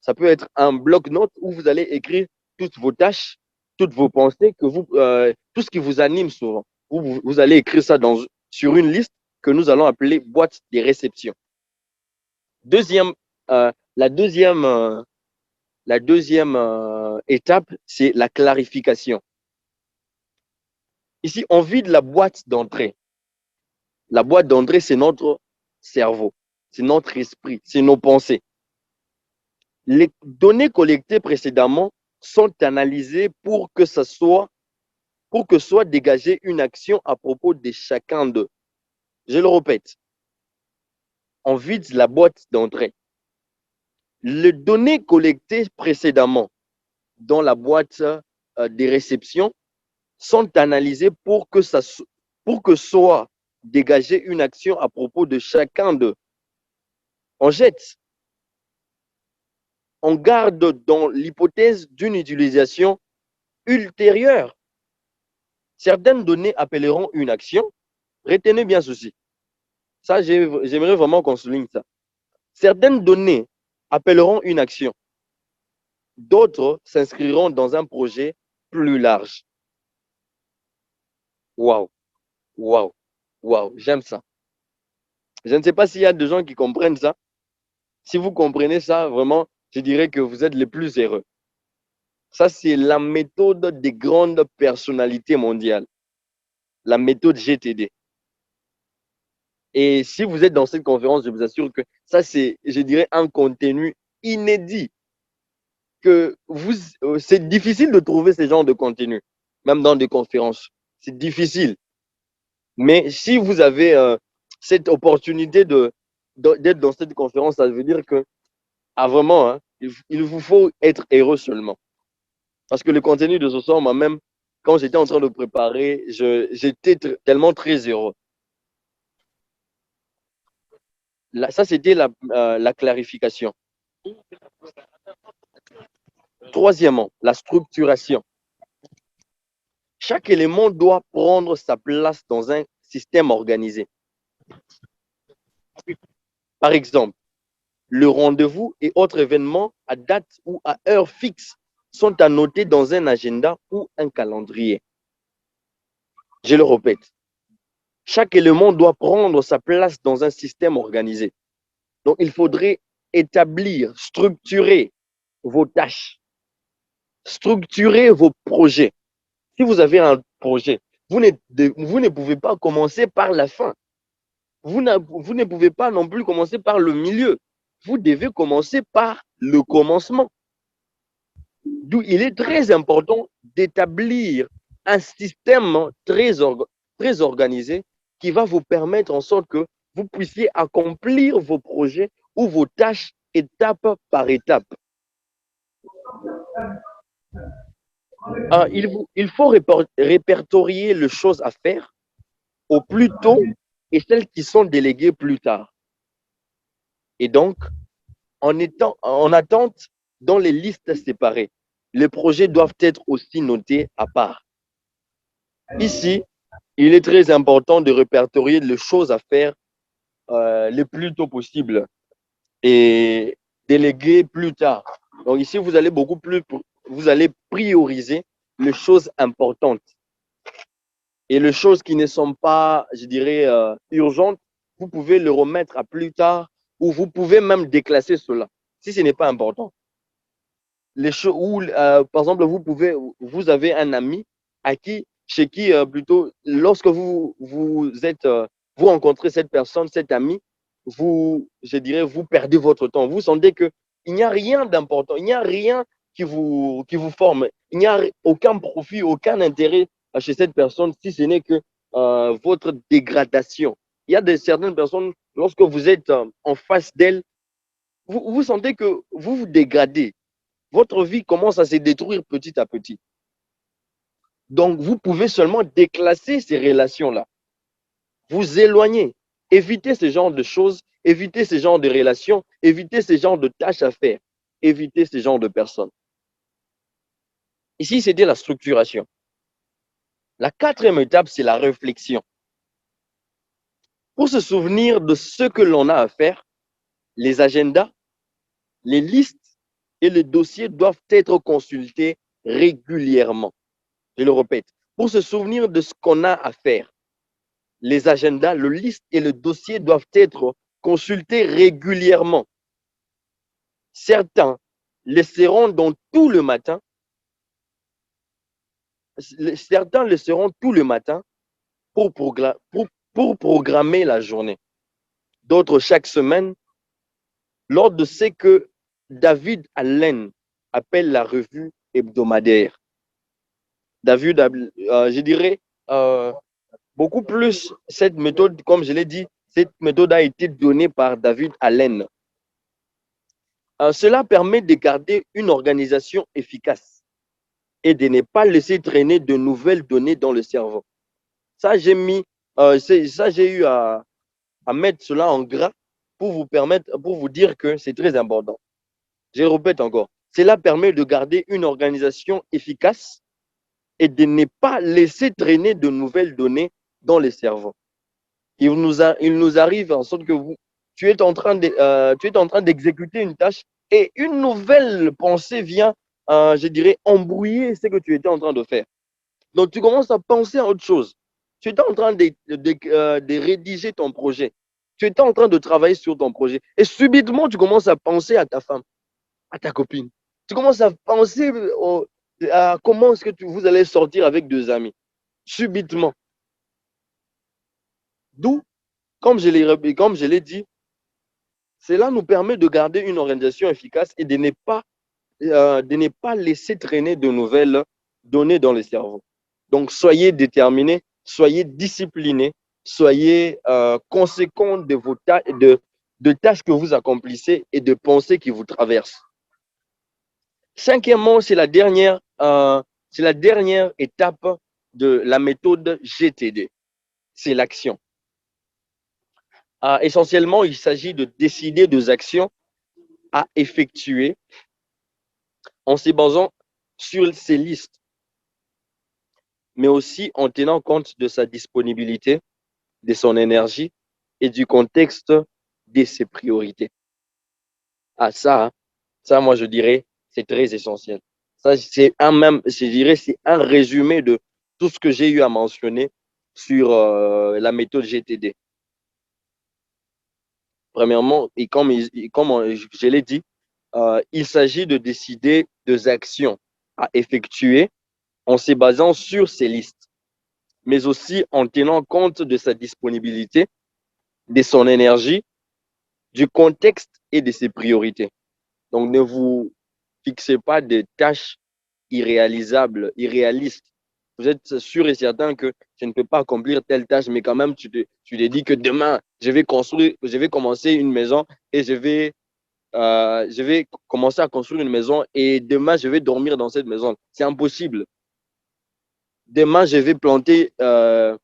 ça peut être un bloc-notes où vous allez écrire toutes vos tâches, toutes vos pensées, tout ce qui vous anime souvent. Vous allez écrire ça sur une liste que nous allons appeler boîte des réceptions. La deuxième étape, c'est la clarification. Ici, on vide la boîte d'entrée. La boîte d'entrée, c'est notre cerveau, c'est notre esprit, c'est nos pensées. Les données collectées précédemment sont analysées pour que soit dégagée une action à propos de chacun d'eux. Je le répète, on vide la boîte d'entrée. Les données collectées précédemment dans la boîte des réceptions sont analysées pour que soit dégagée une action à propos de chacun d'eux. On jette. On garde dans l'hypothèse d'une utilisation ultérieure. Certaines données appelleront une action. Retenez bien ceci. Ça, j'aimerais vraiment qu'on souligne ça. Certaines données appelleront une action. D'autres s'inscriront dans un projet plus large. Waouh, waouh, waouh, j'aime ça. Je ne sais pas s'il y a des gens qui comprennent ça. Si vous comprenez ça, vraiment, je dirais que vous êtes les plus heureux. Ça, c'est la méthode des grandes personnalités mondiales. La méthode GTD. Et si vous êtes dans cette conférence, je vous assure que ça, c'est, je dirais, un contenu inédit. C'est difficile de trouver ce genre de contenu, même dans des conférences. C'est difficile. Mais si vous avez cette opportunité d'être dans cette conférence, ça veut dire que, vraiment, hein, il vous faut être heureux seulement. Parce que le contenu de ce soir, moi-même, quand j'étais en train de préparer, j'étais tellement très heureux. Ça, c'était la clarification. Troisièmement, la structuration. Chaque élément doit prendre sa place dans un système organisé. Par exemple, le rendez-vous et autres événements à date ou à heure fixe sont à noter dans un agenda ou un calendrier. Je le répète, Chaque élément doit prendre sa place dans un système organisé. Donc, il faudrait établir, structurer vos tâches, structurer vos projets. Si vous avez un projet, vous ne pouvez pas commencer par la fin. Vous ne pouvez pas non plus commencer par le milieu. Vous devez commencer par le commencement. D'où il est très important d'établir un système très organisé qui va vous permettre en sorte que vous puissiez accomplir vos projets ou vos tâches étape par étape. Il faut répertorier les choses à faire au plus tôt et celles qui sont déléguées plus tard. Et donc, en attente dans les listes séparées, les projets doivent être aussi notés à part. Ici, il est très important de répertorier les choses à faire le plus tôt possible et déléguer plus tard. Donc ici, vous allez prioriser les choses importantes. Et les choses qui ne sont pas, je dirais, urgentes, vous pouvez le remettre à plus tard ou vous pouvez même déclasser cela si ce n'est pas important. Les choses où, par exemple, vous avez un ami chez qui plutôt, lorsque vous rencontrez cette personne, cet ami, je dirais, vous perdez votre temps. Vous sentez que il n'y a rien d'important, il n'y a rien qui vous forme, il n'y a aucun profit, aucun intérêt chez cette personne si ce n'est que votre dégradation. Il y a certaines personnes, lorsque vous êtes en face d'elles, vous sentez que vous vous dégradez. Votre vie commence à se détruire petit à petit. Donc, vous pouvez seulement déclasser ces relations-là. Vous éloigner. Évitez ce genre de choses, évitez ce genre de relations, évitez ce genre de tâches à faire, évitez ce genre de personnes. Ici, c'était la structuration. La quatrième étape, c'est la réflexion. Pour se souvenir de ce que l'on a à faire, les agendas, les listes et les dossiers doivent être consultés régulièrement. Je le répète, pour se souvenir de ce qu'on a à faire, les agendas, le liste et le dossier doivent être consultés régulièrement. Certains laisseront donc tout le matin. Certains le seront tout le matin pour programmer la journée. D'autres chaque semaine, lors de ce que David Allen appelle la revue hebdomadaire. David, je dirais, beaucoup plus cette méthode, comme je l'ai dit, cette méthode a été donnée par David Allen. Cela permet de garder une organisation efficace et de ne pas laisser traîner de nouvelles données dans le cerveau. Ça, j'ai eu à mettre cela en gras pour vous dire que c'est très important. Je répète encore, cela permet de garder une organisation efficace et de ne pas laisser traîner de nouvelles données dans le cerveau. Il nous arrive en sorte que tu es en train d'exécuter une tâche et une nouvelle pensée vient, je dirais, embrouiller ce que tu étais en train de faire. Donc, tu commences à penser à autre chose. Tu étais en train de rédiger ton projet. Tu étais en train de travailler sur ton projet. Et subitement, tu commences à penser à ta femme, à ta copine. Tu commences à penser à comment est-ce que vous allez sortir avec deux amis. Subitement. D'où, comme je l'ai dit, cela nous permet de garder une organisation efficace et de ne pas laisser traîner de nouvelles données dans le cerveau. Donc, soyez déterminés, soyez disciplinés, soyez conséquents de tâches que vous accomplissez et de pensées qui vous traversent. Cinquièmement, c'est la dernière étape de la méthode GTD. C'est l'action. Essentiellement, il s'agit de décider des actions à effectuer en se basant sur ces listes, mais aussi en tenant compte de sa disponibilité, de son énergie et du contexte de ses priorités. Ça, moi, je dirais, c'est très essentiel. Ça, c'est un résumé de tout ce que j'ai eu à mentionner sur la méthode GTD. Premièrement, et comme je l'ai dit, il s'agit de décider des actions à effectuer en se basant sur ces listes, mais aussi en tenant compte de sa disponibilité, de son énergie, du contexte et de ses priorités. Donc, ne vous fixez pas des tâches irréalisables, irréalistes. Vous êtes sûr et certain que je ne peux pas accomplir telle tâche, mais quand même, tu te dis que demain, je vais commencer une maison et je vais commencer à construire une maison et demain, je vais dormir dans cette maison. C'est impossible. Demain, je vais planter, un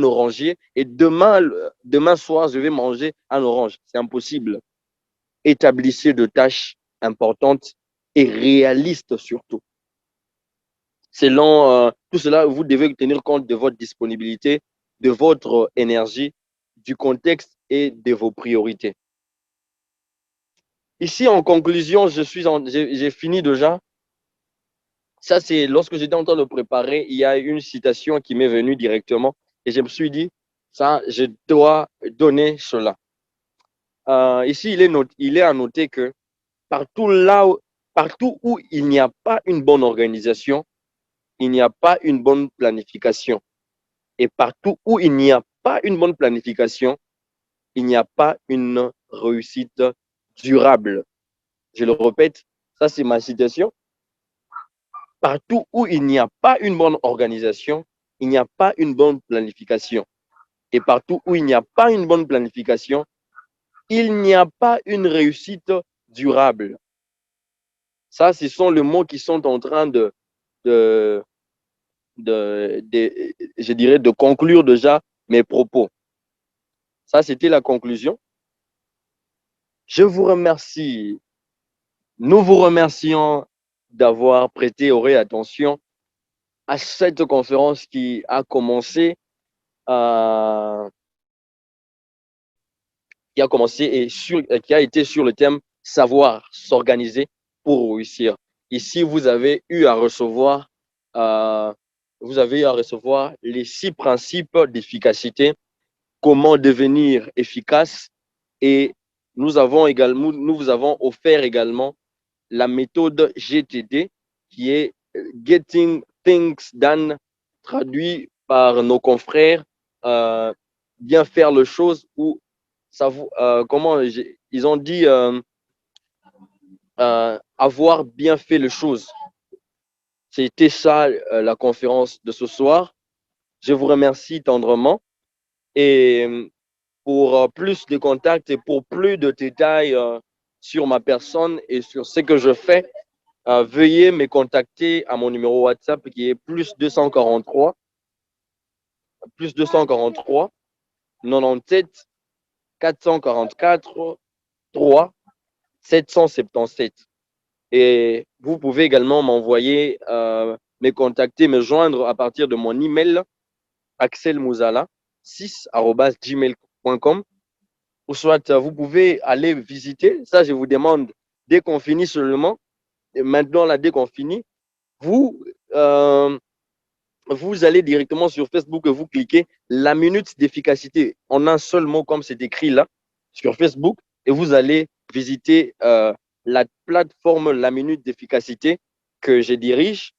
oranger et demain soir, je vais manger un orange. C'est impossible. Établissez de tâches importantes et réalistes surtout. Selon tout cela, vous devez tenir compte de votre disponibilité, de votre énergie, du contexte et de vos priorités. Ici, en conclusion, j'ai fini déjà. Ça, c'est lorsque j'étais en train de préparer, il y a une citation qui m'est venue directement et je me suis dit, ça, je dois donner cela. Ici, il est à noter que partout où il n'y a pas une bonne organisation, il n'y a pas une bonne planification. Et partout où il n'y a pas une bonne planification, il n'y a pas une réussite durable. Je le répète, ça c'est ma citation. Partout où il n'y a pas une bonne organisation, il n'y a pas une bonne planification. Et partout où il n'y a pas une bonne planification, il n'y a pas une réussite durable. Ça, ce sont les mots qui sont en train je dirais, de conclure déjà mes propos. Ça, c'était la conclusion. Je vous remercie. Nous vous remercions d'avoir prêté oreille attention à cette conférence qui a commencé, et qui a été sur le thème savoir s'organiser pour réussir. Ici, vous avez eu à recevoir les 6 principes d'efficacité, comment devenir efficace, et nous vous avons offert également la méthode GTD qui est Getting Things Done, traduit par nos confrères, bien faire les choses, ou ils ont dit avoir bien fait les choses. C'était ça la conférence de ce soir. Je vous remercie tendrement et pour plus de contacts et pour plus de détails sur ma personne et sur ce que je fais, veuillez me contacter à mon numéro WhatsApp qui est plus 243 97 444 3 777. Et vous pouvez également m'envoyer, me contacter, me joindre à partir de mon email axelmouzala6@gmail.com, ou soit vous pouvez aller visiter, ça je vous demande, dès qu'on finit seulement, et maintenant là, dès qu'on finit, vous allez directement sur Facebook et vous cliquez la minute d'efficacité en un seul mot comme c'est écrit là sur Facebook, et vous allez visiter la plateforme La Minute d'efficacité que je dirige,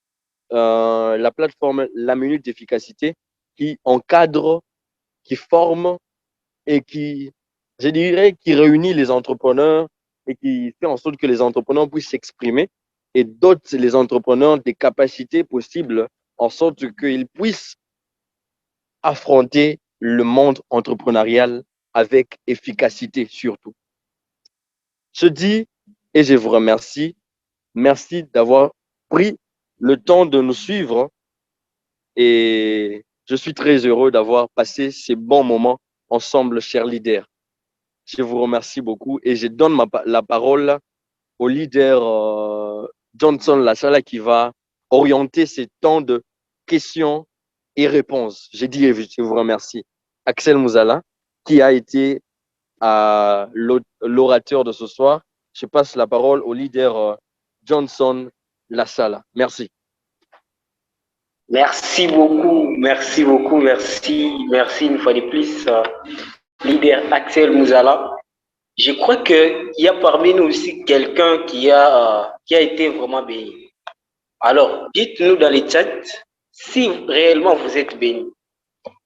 la plateforme La Minute d'efficacité qui encadre, qui forme et qui, je dirais, qui réunit les entrepreneurs et qui fait en sorte que les entrepreneurs puissent s'exprimer et dote les entrepreneurs des capacités possibles en sorte qu'ils puissent affronter le monde entrepreneurial avec efficacité surtout. Je dis et je vous remercie. Merci d'avoir pris le temps de nous suivre et je suis très heureux d'avoir passé ces bons moments ensemble, chers leaders. Je vous remercie beaucoup et je donne la parole au leader Johnson Lasala qui va orienter ces temps de questions et réponses. J'ai dit et je vous remercie. Axel Mouzala, qui a été l'orateur de ce soir. Je passe la parole au leader Johnson Lasala. Merci. Merci beaucoup, merci beaucoup, merci une fois de plus, leader Axel Mouzala. Je crois qu'il y a parmi nous aussi quelqu'un qui a été vraiment béni. Alors, dites-nous dans les chats si réellement vous êtes béni.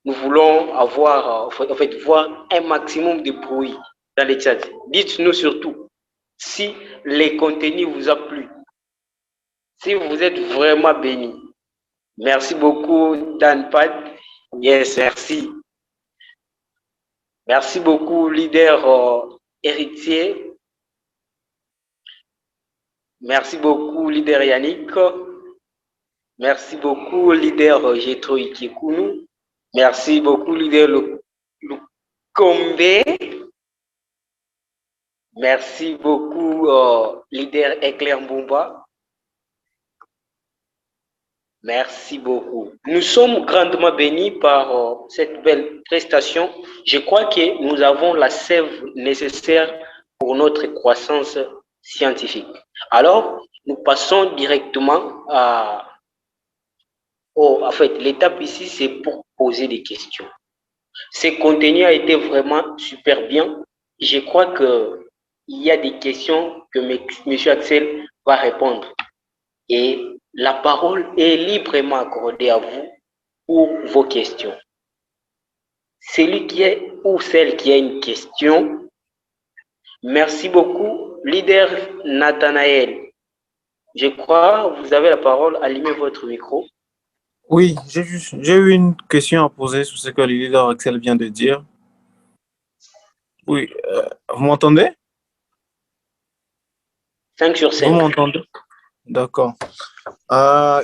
Nous voulons avoir, en fait, voir un maximum de bruit dans les chats. Dites-nous surtout si les contenus vous a plu, si vous êtes vraiment béni. Merci beaucoup, Danpad. Yes, merci. Merci beaucoup, leader héritier. Merci beaucoup, leader Yannick. Merci beaucoup, leader Jetro Ikekunu. Merci beaucoup, leader Lukombe. Merci beaucoup, leader Eclair Mbumba. Merci beaucoup. Nous sommes grandement bénis par cette belle prestation. Je crois que nous avons la sève nécessaire pour notre croissance scientifique. Alors, nous passons directement en fait, l'étape ici, c'est pour poser des questions. Ce contenu a été vraiment super bien. Je crois qu'il y a des questions que M. Axel va répondre. Et la parole est librement accordée à vous pour vos questions. Celui qui est ou celle qui a une question, merci beaucoup. Leader Nathanaël, je crois, vous avez la parole, allumez votre micro. Oui, j'ai eu une question à poser sur ce que le leader Axel vient de dire. Oui, vous m'entendez? 5 sur 5. Vous m'entendez? D'accord.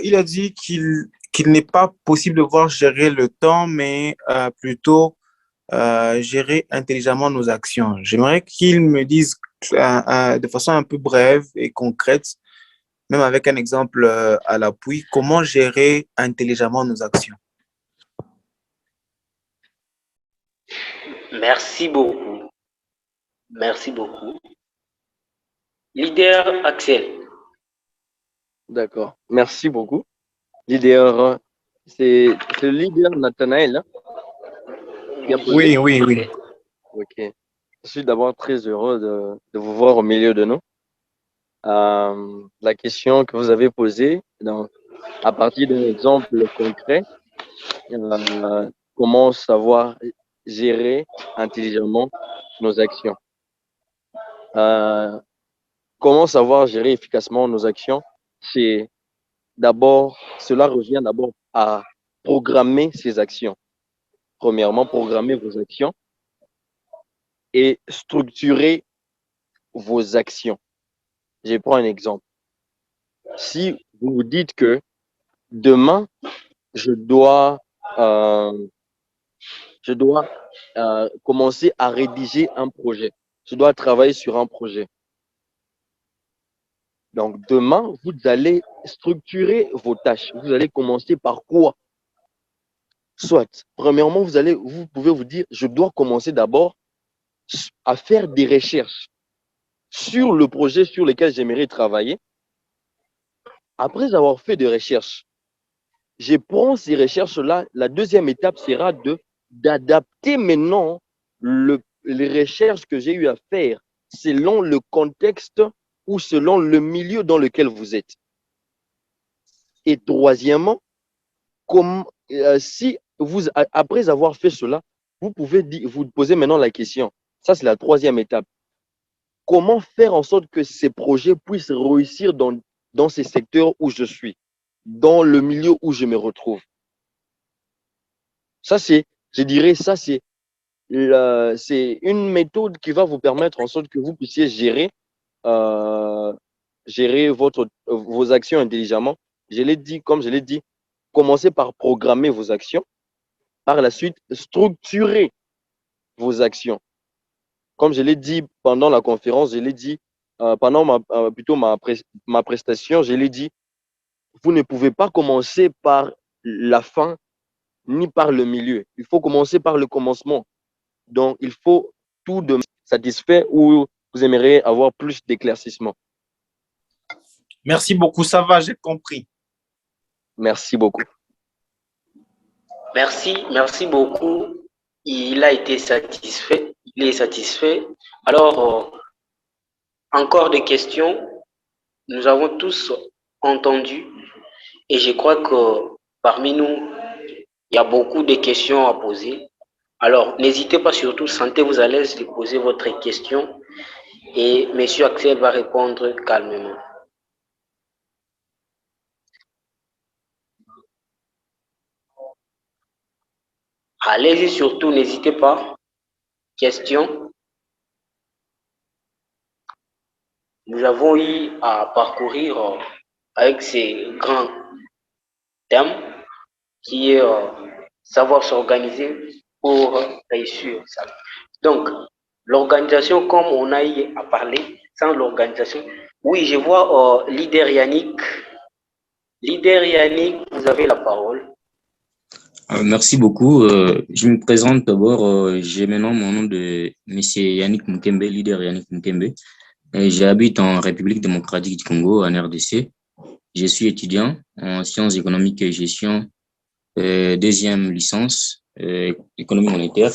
Il a dit qu'il n'est pas possible de voir gérer le temps, mais plutôt gérer intelligemment nos actions. J'aimerais qu'il me dise de façon un peu brève et concrète, même avec un exemple à l'appui, comment gérer intelligemment nos actions. Merci beaucoup. Merci beaucoup. Leader Axel. D'accord. Merci beaucoup. Leader, c'est le leader Nathanaël, hein, qui a posé. Oui. Ok. Je suis d'abord très heureux de vous voir au milieu de nous. La question que vous avez posée, à partir d'un exemple concret, comment savoir gérer intelligemment nos actions. Comment savoir gérer efficacement nos actions? Cela revient d'abord à programmer ses actions. Premièrement, programmer vos actions et structurer vos actions. Je prends un exemple. Si vous vous dites que demain, je dois commencer à rédiger un projet, je dois travailler sur un projet. Donc, demain, vous allez structurer vos tâches. Vous allez commencer par quoi? Soit, premièrement, vous pouvez vous dire, je dois commencer d'abord à faire des recherches sur le projet sur lequel j'aimerais travailler. Après avoir fait des recherches, je prends ces recherches-là. La deuxième étape sera d'adapter maintenant les recherches que j'ai eu à faire selon le contexte ou selon le milieu dans lequel vous êtes. Et troisièmement, si après avoir fait cela, vous pouvez vous poser maintenant la question. Ça, c'est la troisième étape. Comment faire en sorte que ces projets puissent réussir dans ces secteurs où je suis, dans le milieu où je me retrouve? Ça, c'est une méthode qui va vous permettre en sorte que vous puissiez gérer vos actions intelligemment. Comme je l'ai dit, commencez par programmer vos actions. Par la suite, structurer vos actions. Comme je l'ai dit pendant la conférence, je l'ai dit pendant ma prestation, je l'ai dit, vous ne pouvez pas commencer par la fin ni par le milieu. Il faut commencer par le commencement. Donc, il faut tout de satisfait ou vous aimeriez avoir plus d'éclaircissement. Merci beaucoup, ça va, j'ai compris. Merci beaucoup. Merci beaucoup. Il a été satisfait. Il est satisfait. Alors, encore des questions. Nous avons tous entendu et je crois que parmi nous, il y a beaucoup de questions à poser. Alors, n'hésitez pas surtout, sentez-vous à l'aise de poser votre question et Monsieur Axel va répondre calmement. Allez-y surtout, n'hésitez pas. Question. Nous avons eu à parcourir avec ces grands thèmes qui est savoir s'organiser pour réussir ça. Donc, l'organisation, comme on a eu à parler, sans l'organisation, oui, je vois leader Yannick. Leader Yannick, vous avez la parole. Merci beaucoup. Je me présente d'abord. J'ai maintenant mon nom de Monsieur Yannick Mukembe, leader Yannick Mukembe. J'habite en République démocratique du Congo, en RDC. Je suis étudiant en sciences économiques et gestion, deuxième licence, économie monétaire.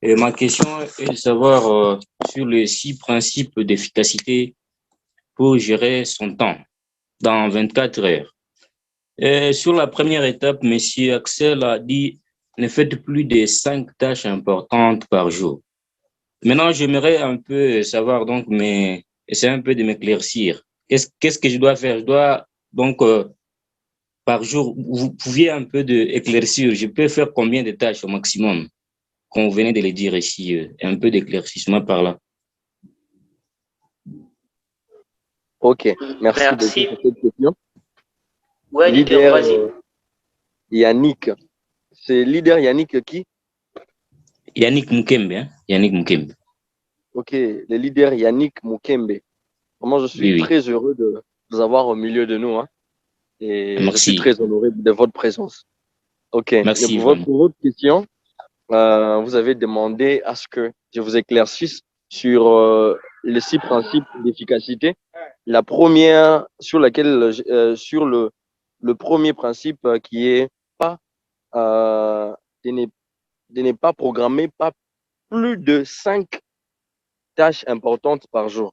Et ma question est de savoir sur les 6 principes d'efficacité pour gérer son temps dans 24 heures. Sur la première étape, Monsieur Axel a dit ne faites plus de 5 tâches importantes par jour. Maintenant, j'aimerais un peu savoir, donc, mais essayer un peu de m'éclaircir. Qu'est-ce que je dois faire? Je dois, donc, par jour, vous pouviez un peu d'éclaircir. Je peux faire combien de tâches au maximum? Qu'on venait de le dire ici, un peu d'éclaircissement par là. Ok, merci beaucoup pour cette question. Ouais, leader Yannick. C'est leader Yannick qui? Yannick Mukembe, hein? Yannick Mukembe. Ok, le leader Yannick Mukembe. Vraiment, je suis très heureux de vous avoir au milieu de nous. Hein. Et merci. Je suis très honoré de votre présence. Ok, merci. Pour votre question, vous avez demandé à ce que je vous éclaircisse sur les 6 principes d'efficacité. La première, sur laquelle, sur le premier principe qui est de ne pas programmer pas plus de 5 tâches importantes par jour.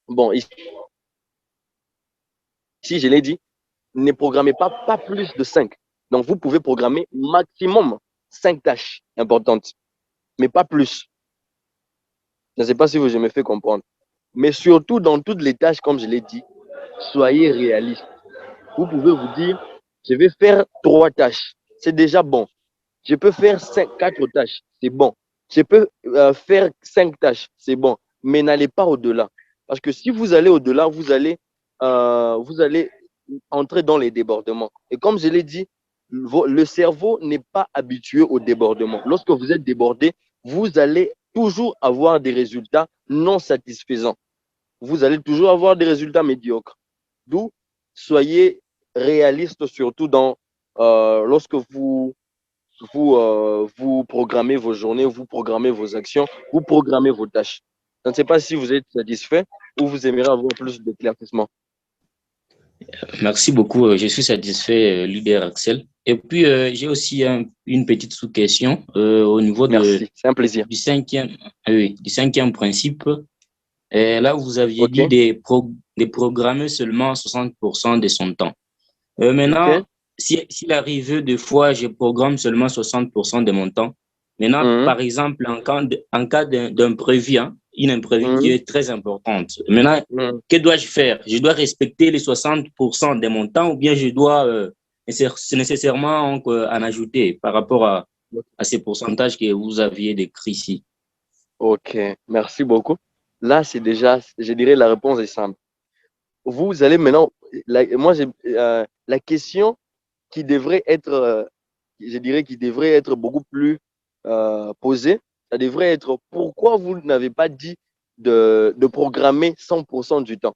Bon, ici je l'ai dit, ne programmez pas plus de 5. Donc, vous pouvez programmer maximum 5 tâches importantes, mais pas plus. Je ne sais pas si je me fais comprendre. Mais surtout, dans toutes les tâches, comme je l'ai dit, soyez réaliste. Vous pouvez vous dire, je vais faire 3 tâches. C'est déjà bon. Je peux faire 4 tâches. C'est bon. Je peux faire 5 tâches. C'est bon. Mais n'allez pas au-delà. Parce que si vous allez au-delà, vous allez entrer dans les débordements. Et comme je l'ai dit, le cerveau n'est pas habitué au débordement. Lorsque vous êtes débordé, vous allez toujours avoir des résultats non satisfaisants. Vous allez toujours avoir des résultats médiocres. D'où, soyez réaliste surtout lorsque vous programmez vos journées, vous programmez vos actions, vous programmez vos tâches. Je ne sais pas si vous êtes satisfait ou vous aimeriez avoir plus d'éclaircissement. Merci beaucoup. Je suis satisfait, leader Axel. Et puis, j'ai aussi une petite sous-question au niveau c'est un plaisir. Du cinquième principe. Là, vous aviez dit de programmer seulement 60% de son temps. Maintenant, s'il arrive des fois, je programme seulement 60% de mon temps. Maintenant, par exemple, en cas d'imprévu, une imprévu qui est très importante. Maintenant, que dois-je faire? Je dois respecter les 60% de mon temps ou bien je dois nécessairement en ajouter par rapport à ces pourcentages que vous aviez décrits ici? Ok, merci beaucoup. Là, c'est déjà, je dirais, la réponse est simple. Vous allez maintenant, la question qui devrait être, je dirais, qui devrait être beaucoup plus posée, ça devrait être pourquoi vous n'avez pas dit de programmer 100% du temps?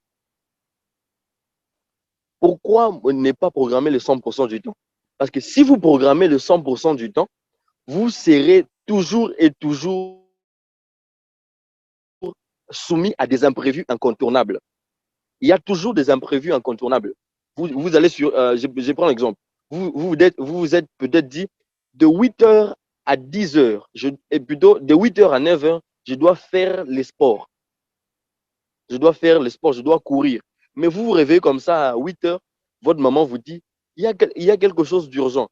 Pourquoi ne pas programmer le 100% du temps? Parce que si vous programmez le 100% du temps, vous serez toujours et toujours soumis à des imprévus incontournables. Il y a toujours des imprévus incontournables. Vous allez sur, je prends l'exemple. Vous vous êtes peut-être dit, de 8h à 10h, et plutôt de 8h à 9h, je dois faire les sports. Je dois faire les sports, je dois courir. Mais vous vous réveillez comme ça à 8h, votre maman vous dit, il y a quelque chose d'urgent.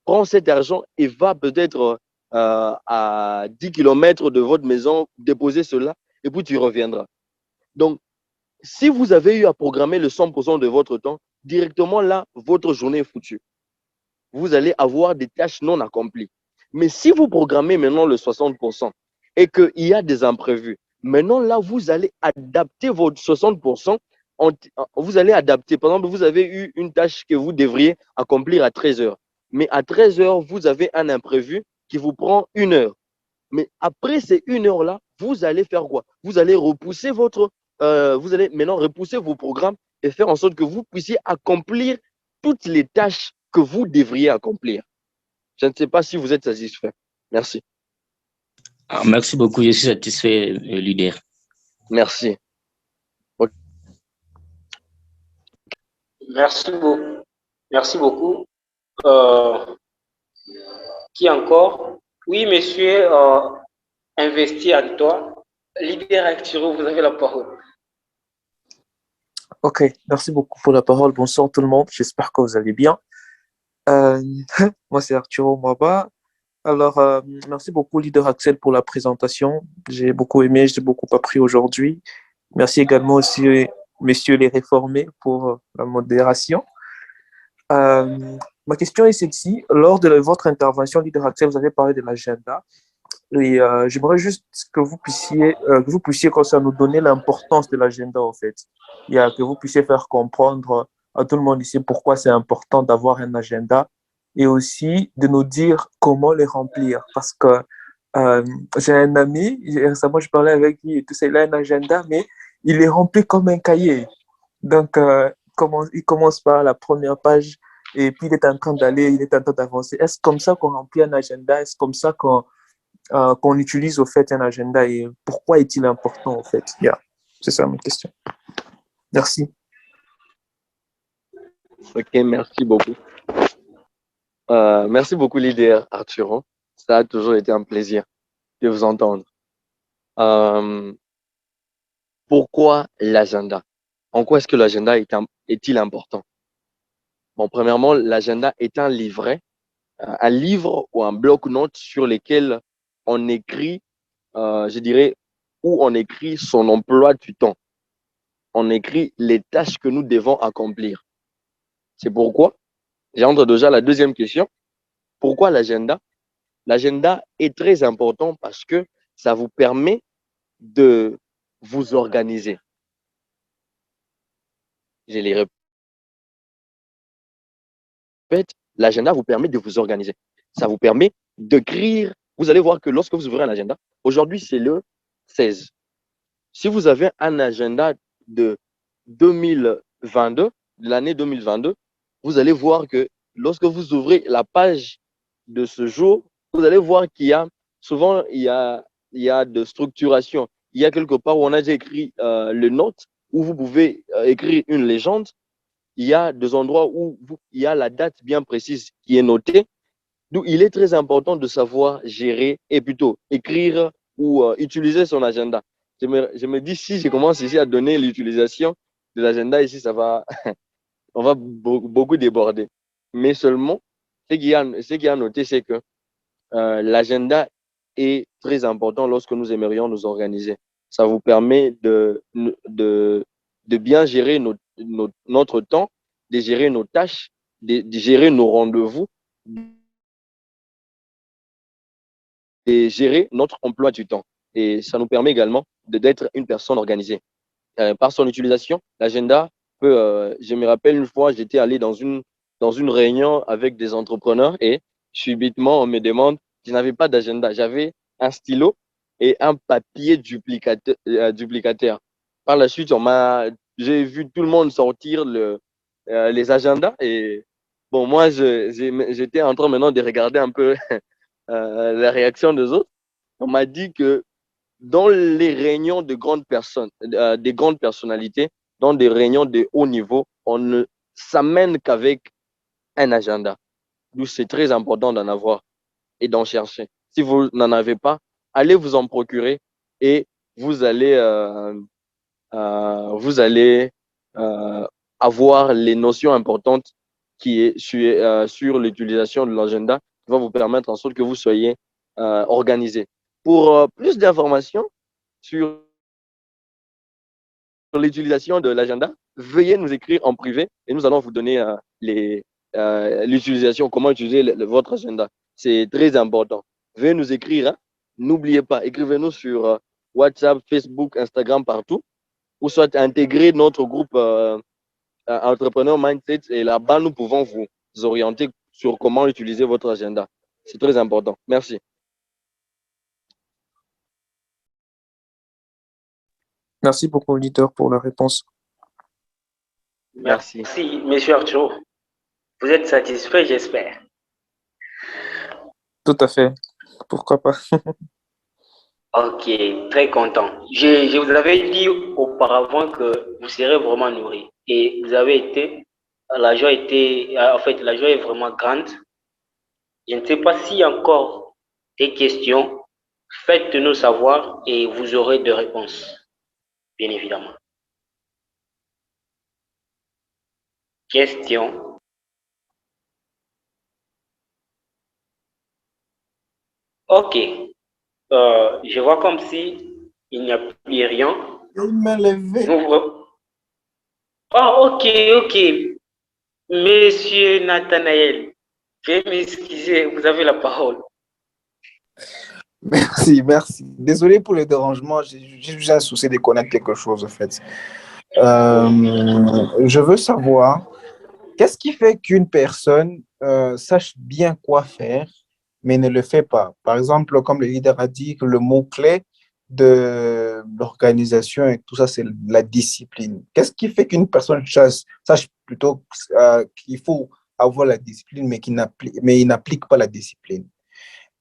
Prends cet argent et va peut-être à 10 km de votre maison, déposer cela, et puis tu reviendras. Donc, si vous avez eu à programmer le 100% de votre temps, directement là, votre journée est foutue. Vous allez avoir des tâches non accomplies. Mais si vous programmez maintenant le 60% et qu'il y a des imprévus, maintenant là, vous allez adapter votre 60%. Vous allez adapter. Par exemple, vous avez eu une tâche que vous devriez accomplir à 13h. Mais à 13h, vous avez un imprévu qui vous prend 1 heure. Mais après ces 1 heure-là, vous allez faire quoi? Vous allez repousser vous allez maintenant repousser vos programmes et faire en sorte que vous puissiez accomplir toutes les tâches que vous devriez accomplir. Je ne sais pas si vous êtes satisfait. Merci. Merci beaucoup, je suis satisfait, leader. Merci. Okay. Merci beaucoup. Merci beaucoup. Qui encore? Oui, monsieur, investi en toi. Leader Arturo, vous avez la parole. Ok, merci beaucoup pour la parole. Bonsoir tout le monde, j'espère que vous allez bien. Moi, c'est Arturo Mwaba. Alors, merci beaucoup, leader Axel, pour la présentation. J'ai beaucoup aimé, j'ai beaucoup appris aujourd'hui. Merci également aussi, messieurs les réformés, pour la modération. Ma question est celle-ci. Lors de votre intervention, leader Axel, vous avez parlé de l'agenda. Et j'aimerais juste que vous puissiez comme ça nous donner l'importance de l'agenda, en fait. Que vous puissiez faire comprendre à tout le monde ici pourquoi c'est important d'avoir un agenda et aussi de nous dire comment les remplir. Parce que j'ai un ami, récemment je parlais avec lui et tout ça, il a un agenda, mais il est rempli comme un cahier. Donc, il commence par la première page et puis il est en train d'avancer. Est-ce comme ça qu'on remplit un agenda? Est-ce comme ça qu'on utilise au fait un agenda et pourquoi est-il important au fait? C'est ça ma question. Merci. Ok, merci beaucoup. Merci beaucoup, leader Arturo. Ça a toujours été un plaisir de vous entendre. Pourquoi l'agenda? En quoi est-ce que l'agenda est-il important? Bon, premièrement, l'agenda est un livret, un livre ou un bloc-notes sur lesquels on écrit, je dirais, où on écrit son emploi du temps. On écrit les tâches que nous devons accomplir. C'est pourquoi j'entre déjà à la deuxième question. Pourquoi l'agenda? L'agenda est très important parce que ça vous permet de vous organiser. Je les répète, l'agenda vous permet de vous organiser. Ça vous permet d'écrire. Vous allez voir que lorsque vous ouvrez un agenda, aujourd'hui c'est le 16. Si vous avez un agenda de 2022, de l'année 2022, vous allez voir que lorsque vous ouvrez la page de ce jour, vous allez voir qu'il y a souvent il y a de structuration. Il y a quelque part où on a déjà écrit le note, où vous pouvez écrire une légende. Il y a des endroits où il y a la date bien précise qui est notée. Donc, il est très important de savoir gérer et plutôt écrire ou utiliser son agenda. Je me dis, si je commence ici à donner l'utilisation de l'agenda, ici, on va beaucoup déborder. Mais seulement, ce qu'il y a à noter, c'est que l'agenda est très important lorsque nous aimerions nous organiser. Ça vous permet de bien gérer notre temps, de gérer nos tâches, de gérer nos rendez-vous, de gérer notre emploi du temps. Et ça nous permet également d'être une personne organisée. Par son utilisation, l'agenda peut, je me rappelle une fois, j'étais allé dans une réunion avec des entrepreneurs et subitement, on me demande, je n'avais pas d'agenda, j'avais un stylo et un papier duplicateur. Par la suite, j'ai vu tout le monde sortir les agendas et bon, moi, j'étais en train maintenant de regarder un peu la réaction des autres. On m'a dit que dans les réunions de grandes personnes, des grandes personnalités, dans des réunions de haut niveau, on ne s'amène qu'avec un agenda. Donc, c'est très important d'en avoir. et d'en chercher. Si vous n'en avez pas, allez vous en procurer et vous allez avoir les notions importantes qui est sur l'utilisation de l'agenda, qui va vous permettre en sorte que vous soyez organisé. Pour plus d'informations sur l'utilisation de l'agenda, veuillez nous écrire en privé et nous allons vous donner l'utilisation, comment utiliser votre agenda. C'est très important. Veuillez nous écrire. Hein. N'oubliez pas, écrivez-nous sur WhatsApp, Facebook, Instagram, partout, ou soit intégrer notre groupe Entrepreneur Mindset et là-bas, nous pouvons vous orienter sur comment utiliser votre agenda. C'est très important. Merci. Merci beaucoup, leader, pour la réponse. Merci. Merci, monsieur Arthur. Vous êtes satisfait, j'espère. Tout à fait. Pourquoi pas? Ok, très content. Je vous avais dit auparavant que vous serez vraiment nourri. Et vous avez été, la joie est vraiment grande. Je ne sais pas s'il y a encore des questions. Faites-nous savoir et vous aurez des réponses, bien évidemment. Question. Ok. Je vois comme si il n'y a plus rien. Il m'a levé. Ah, ok. Monsieur Nathanaël, veuillez m'excuser, vous avez la parole. Merci. Désolé pour le dérangement, j'ai juste un souci de connaître quelque chose en fait. Je veux savoir, qu'est-ce qui fait qu'une personne sache bien quoi faire, mais ne le fait pas? Par exemple, comme le leader a dit, que le mot-clé de l'organisation et tout ça, c'est la discipline. Qu'est-ce qui fait qu'une personne sache plutôt qu'il faut avoir la discipline, mais il n'applique pas la discipline?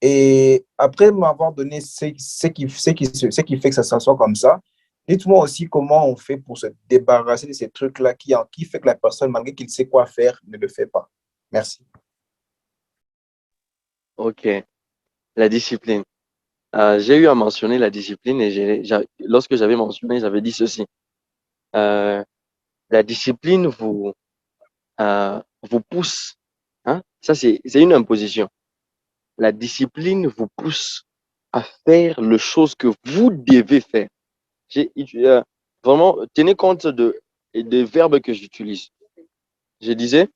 Et après m'avoir donné ce qui fait que ça soit comme ça, dites-moi aussi comment on fait pour se débarrasser de ces trucs-là qui fait que la personne, malgré qu'il sait quoi faire, ne le fait pas. Merci. Ok, la discipline. J'ai eu à mentionner la discipline et lorsque j'avais mentionné, j'avais dit ceci. La discipline vous pousse. Hein? Ça, c'est une imposition. La discipline vous pousse à faire les choses que vous devez faire. Vraiment, tenez compte des verbes que j'utilise. Je disais,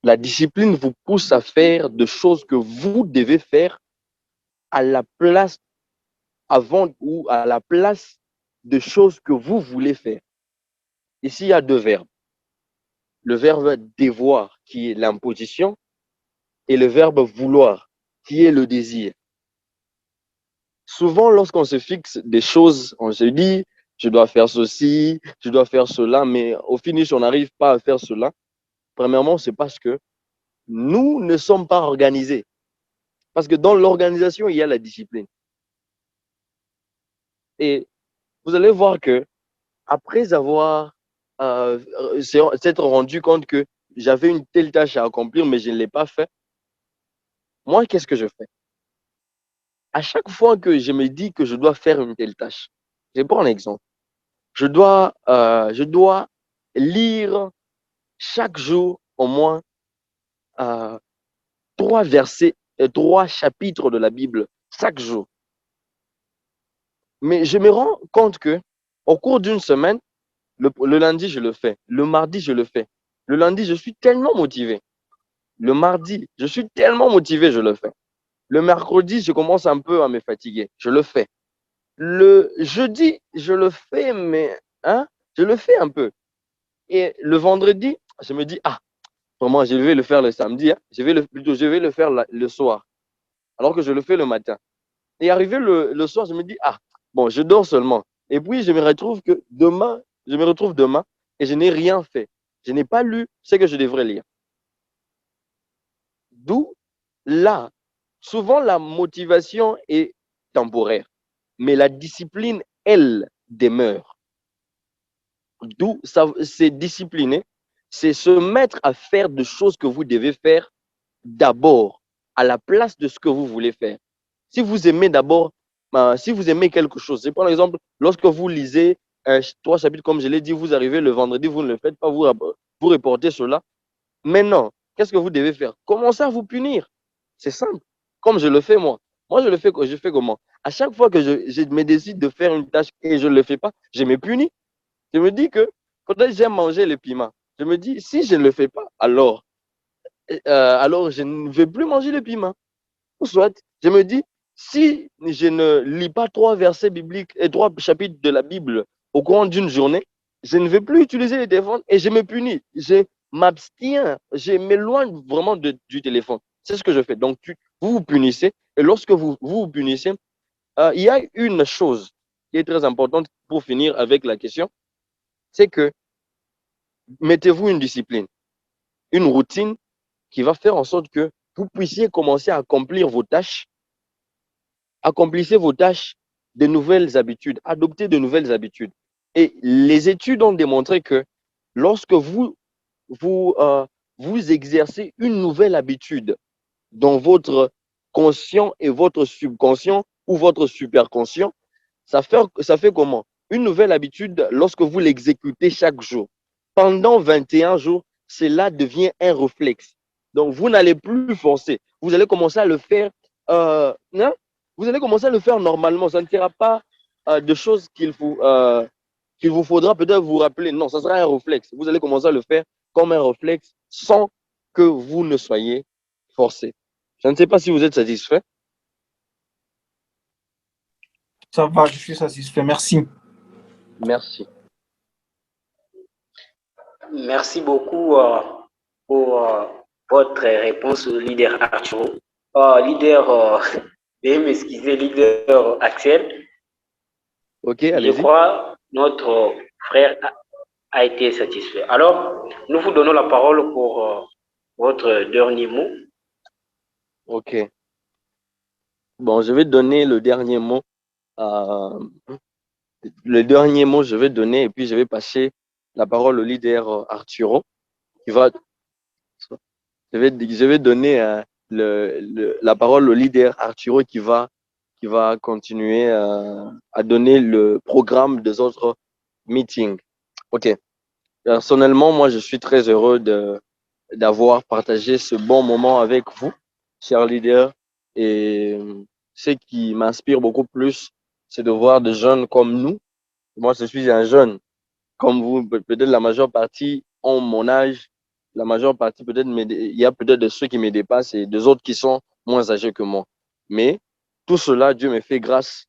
la discipline vous pousse à faire des choses que vous devez faire à la place avant ou à la place de choses que vous voulez faire. Ici, il y a deux verbes. Le verbe devoir, qui est l'imposition, et le verbe vouloir, qui est le désir. Souvent, lorsqu'on se fixe des choses, on se dit, je dois faire ceci, je dois faire cela, mais au finish, on n'arrive pas à faire cela. Premièrement, c'est parce que nous ne sommes pas organisés. Parce que dans l'organisation, il y a la discipline. Et vous allez voir que après avoir s'être rendu compte que j'avais une telle tâche à accomplir, mais je ne l'ai pas fait, moi, qu'est-ce que je fais? À chaque fois que je me dis que je dois faire une telle tâche, je prends un exemple. Je dois lire chaque jour au moins 3 versets, 3 chapitres de la Bible chaque jour. Mais je me rends compte que au cours d'une semaine, le lundi, je le fais. Le mardi, je le fais. Le lundi, je suis tellement motivé. Le mardi, je suis tellement motivé, je le fais. Le mercredi, je commence un peu à me fatiguer. Je le fais. Le jeudi, je le fais, mais je le fais un peu. Et le vendredi, je me dis, vraiment, je vais le faire le samedi. Je vais le faire le soir, alors que je le fais le matin. Et arrivé le soir, je me dis, bon, je dors seulement. Et puis, je me retrouve demain et je n'ai rien fait. Je n'ai pas lu ce que je devrais lire. D'où, là, souvent, la motivation est temporaire, mais la discipline, elle, demeure. D'où, c'est discipliner, c'est se mettre à faire des choses que vous devez faire d'abord à la place de ce que vous voulez faire. Si vous aimez d'abord, si vous aimez quelque chose, c'est par exemple, lorsque vous lisez 3 chapitres, comme je l'ai dit, vous arrivez le vendredi, vous ne le faites pas, vous reportez cela. Maintenant, qu'est-ce que vous devez faire? Commencez à vous punir. C'est simple. Comme je le fais moi. Moi, je fais comment? À chaque fois que je me décide de faire une tâche et je ne le fais pas, je me punis. Je me dis que quand j'aime manger le piment, je me dis, si je ne le fais pas, alors je ne vais plus manger le piment. Ou soit, je me dis, si je ne lis pas 3 versets bibliques et 3 chapitres de la Bible au cours d'une journée, je ne vais plus utiliser le téléphone et je me punis. Je m'abstiens, je m'éloigne vraiment du téléphone. C'est ce que je fais. Donc, vous vous punissez et lorsque vous punissez, il y a une chose qui est très importante pour finir avec la question, c'est que mettez-vous une discipline, une routine qui va faire en sorte que vous puissiez commencer à accomplir vos tâches. Accomplissez vos tâches, de nouvelles habitudes, adoptez de nouvelles habitudes. Et les études ont démontré que lorsque vous exercez une nouvelle habitude dans votre conscient et votre subconscient ou votre superconscient, ça fait comment? Une nouvelle habitude, lorsque vous l'exécutez chaque jour, pendant 21 jours, cela devient un réflexe. Donc, vous n'allez plus forcer. Vous allez commencer à le faire, hein? Vous allez commencer à le faire normalement. Ça ne sera pas de choses qu'il vous faudra peut-être vous rappeler. Non, ça sera un réflexe. Vous allez commencer à le faire comme un réflexe sans que vous ne soyez forcé. Je ne sais pas si vous êtes satisfait. Ça va, je suis satisfait. Merci. Merci. Merci beaucoup pour votre réponse, leader Arturo. Veuillez m'excuser, leader Axel. Ok, Je allez-y. crois notre frère a été satisfait. Alors, nous vous donnons la parole pour votre dernier mot. Ok. Bon, je vais donner le dernier mot. Le dernier mot, je vais donner et puis je vais passer la parole au leader Arturo qui va. Je vais donner la parole au leader Arturo qui va continuer à donner le programme des autres meetings. Ok. Personnellement, moi, je suis très heureux d'avoir partagé ce bon moment avec vous, chers leaders. Et ce qui m'inspire beaucoup plus, c'est de voir des jeunes comme nous. Moi, je suis un jeune comme vous. Peut-être la majeure partie ont mon âge. La majeure partie, peut-être, il y a peut-être de ceux qui me dépassent et des autres qui sont moins âgés que moi. Mais tout cela, Dieu me fait grâce.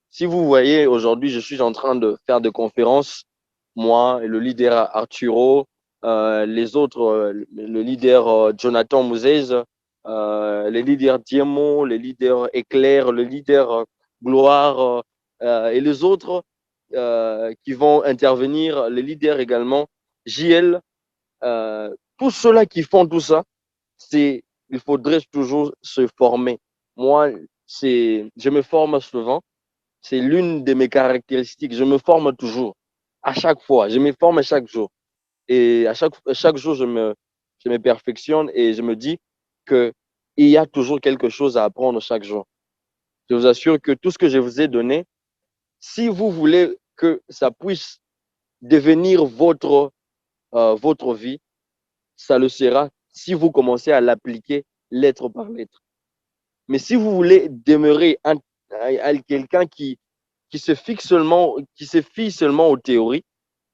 Si vous voyez, aujourd'hui, je suis en train de faire des conférences, moi et le leader Arturo, les autres, le leader Jonathan Mouzez, les leaders Diemo, les leaders Éclair, le leader Gloire et les autres qui vont intervenir, les leaders également, JL, tous ceux-là qui font tout ça, il faudrait toujours se former. Moi, je me forme souvent. C'est l'une de mes caractéristiques. Je me forme toujours, à chaque fois. Je me forme chaque jour. Et à chaque jour, je me perfectionne et je me dis qu'il y a toujours quelque chose à apprendre chaque jour. Je vous assure que tout ce que je vous ai donné, si vous voulez que ça puisse devenir votre vie, ça le sera si vous commencez à l'appliquer lettre par lettre. Mais si vous voulez demeurer quelqu'un qui se fie seulement aux théories,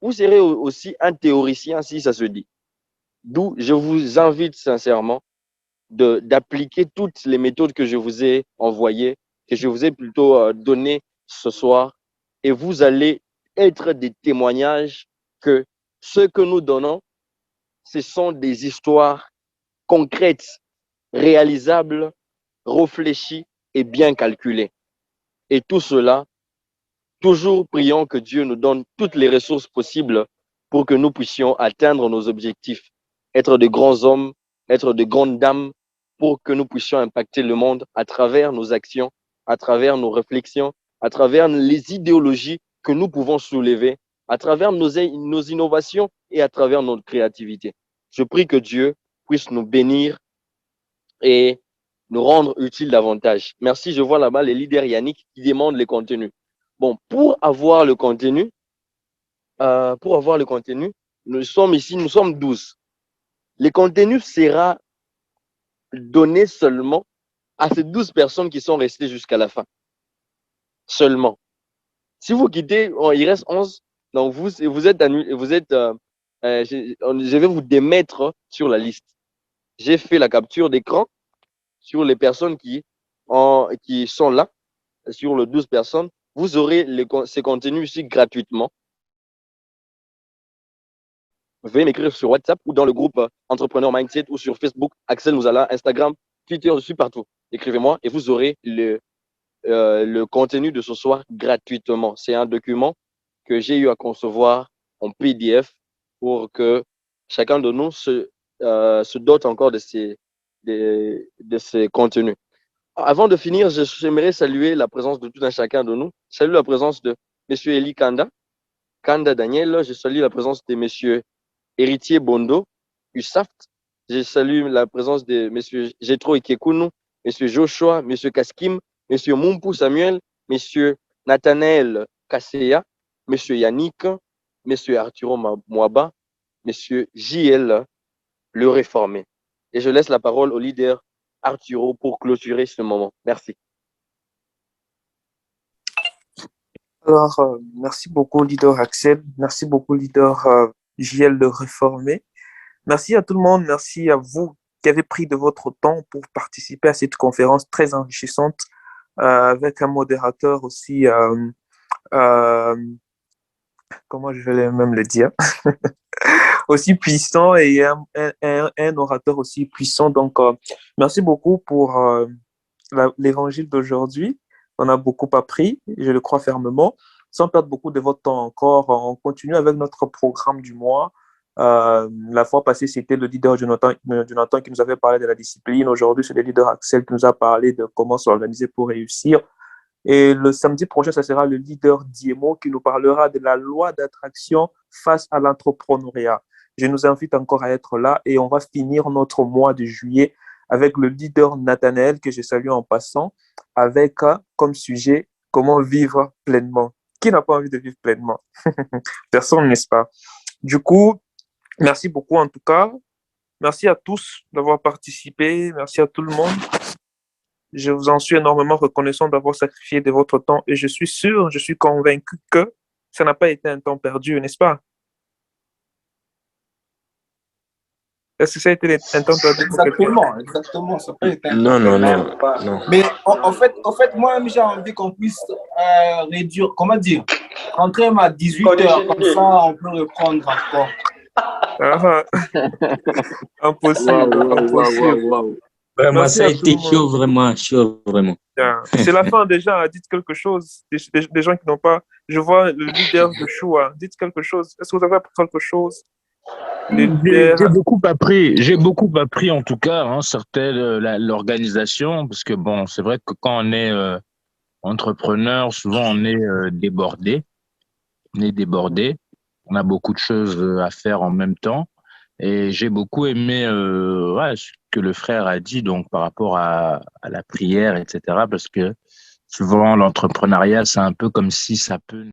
vous serez aussi un théoricien si ça se dit. D'où je vous invite sincèrement d'appliquer toutes les méthodes que je vous ai envoyées, que je vous ai plutôt données ce soir, et vous allez être des témoignages que ce que nous donnons, ce sont des histoires concrètes, réalisables, réfléchies et bien calculées. Et tout cela, toujours prions que Dieu nous donne toutes les ressources possibles pour que nous puissions atteindre nos objectifs, être de grands hommes, être de grandes dames, pour que nous puissions impacter le monde à travers nos actions, à travers nos réflexions, à travers les idéologies que nous pouvons soulever, à travers nos innovations et à travers notre créativité. Je prie que Dieu puisse nous bénir et nous rendre utiles davantage. Merci, je vois là-bas les leaders Yannick qui demandent les contenus. Bon, pour avoir le contenu, nous sommes ici, nous sommes 12. Le contenu sera donné seulement à ces 12 personnes qui sont restées jusqu'à la fin. Seulement. Si vous quittez, il reste 11. Donc, je vais vous démettre sur la liste. J'ai fait la capture d'écran sur les personnes qui sont là, sur les 12 personnes. Vous aurez ces contenus ici gratuitement. Veuillez m'écrire sur WhatsApp ou dans le groupe Entrepreneur Mindset ou sur Facebook, Axel Mouzala, Instagram, Twitter, je suis partout. Écrivez-moi et vous aurez le contenu de ce soir gratuitement. C'est un document que j'ai eu à concevoir en PDF pour que chacun de nous se dote encore de ces contenus. Avant de finir, j'aimerais saluer la présence de tout un chacun de nous. Je salue la présence de M. Eli Kanda Daniel. Je salue la présence de M. Héritier Bondo, USAFT. Je salue la présence de M. Jetro Ikekunu, M. Joshua, M. Kaskim, M. Mumpu Samuel, M. Nathanaël Kasseya, M. Yannick, M. Arturo Mwaba, M. JL, le réformé. Et je laisse la parole au leader Arturo pour clôturer ce moment. Merci. Alors, merci beaucoup, leader Axel. Merci beaucoup, leader JL, le réformé. Merci à tout le monde. Merci à vous qui avez pris de votre temps pour participer à cette conférence très enrichissante avec un modérateur aussi, comment je vais même le dire, aussi puissant et un orateur aussi puissant. Donc, merci beaucoup pour l'évangile d'aujourd'hui. On a beaucoup appris, je le crois fermement. Sans perdre beaucoup de votre temps encore, on continue avec notre programme du mois. La fois passée, c'était le leader Jonathan qui nous avait parlé de la discipline. Aujourd'hui, c'est le leader Axel qui nous a parlé de comment s'organiser pour réussir. Et le samedi prochain, ça sera le leader Diemo qui nous parlera de la loi d'attraction face à l'entrepreneuriat. Je nous invite encore à être là et on va finir notre mois de juillet avec le leader Nathanaël, que je salue en passant, avec comme sujet comment vivre pleinement. Qui n'a pas envie de vivre pleinement? Personne, n'est-ce pas? Du coup, merci beaucoup en tout cas. Merci à tous d'avoir participé. Merci à tout le monde. Je vous en suis énormément reconnaissant d'avoir sacrifié de votre temps et je suis sûr, je suis convaincu que ça n'a pas été un temps perdu, n'est-ce pas? Est-ce que ça a été un temps perdu? Exactement. Ça peut être un Non, temps non, perdu. non, non. Mais en fait, moi-même, j'ai envie qu'on puisse réduire, comment dire, rentrer à 18h, comme ça, on peut reprendre encore. Impossible. Vraiment, Merci ça a à tout été le monde. chaud, vraiment. C'est la fin déjà, dites quelque chose. Des gens qui n'ont pas. Je vois le leader de Choua, dites quelque chose. Est-ce que vous avez appris quelque chose? J'ai beaucoup appris en tout cas, hein, l'organisation, parce que bon, c'est vrai que quand on est entrepreneur, souvent on est débordé. On a beaucoup de choses à faire en même temps. Et j'ai beaucoup aimé ce que le frère a dit donc par rapport à la prière, etc. Parce que souvent l'entrepreneuriat, c'est un peu comme si ça peut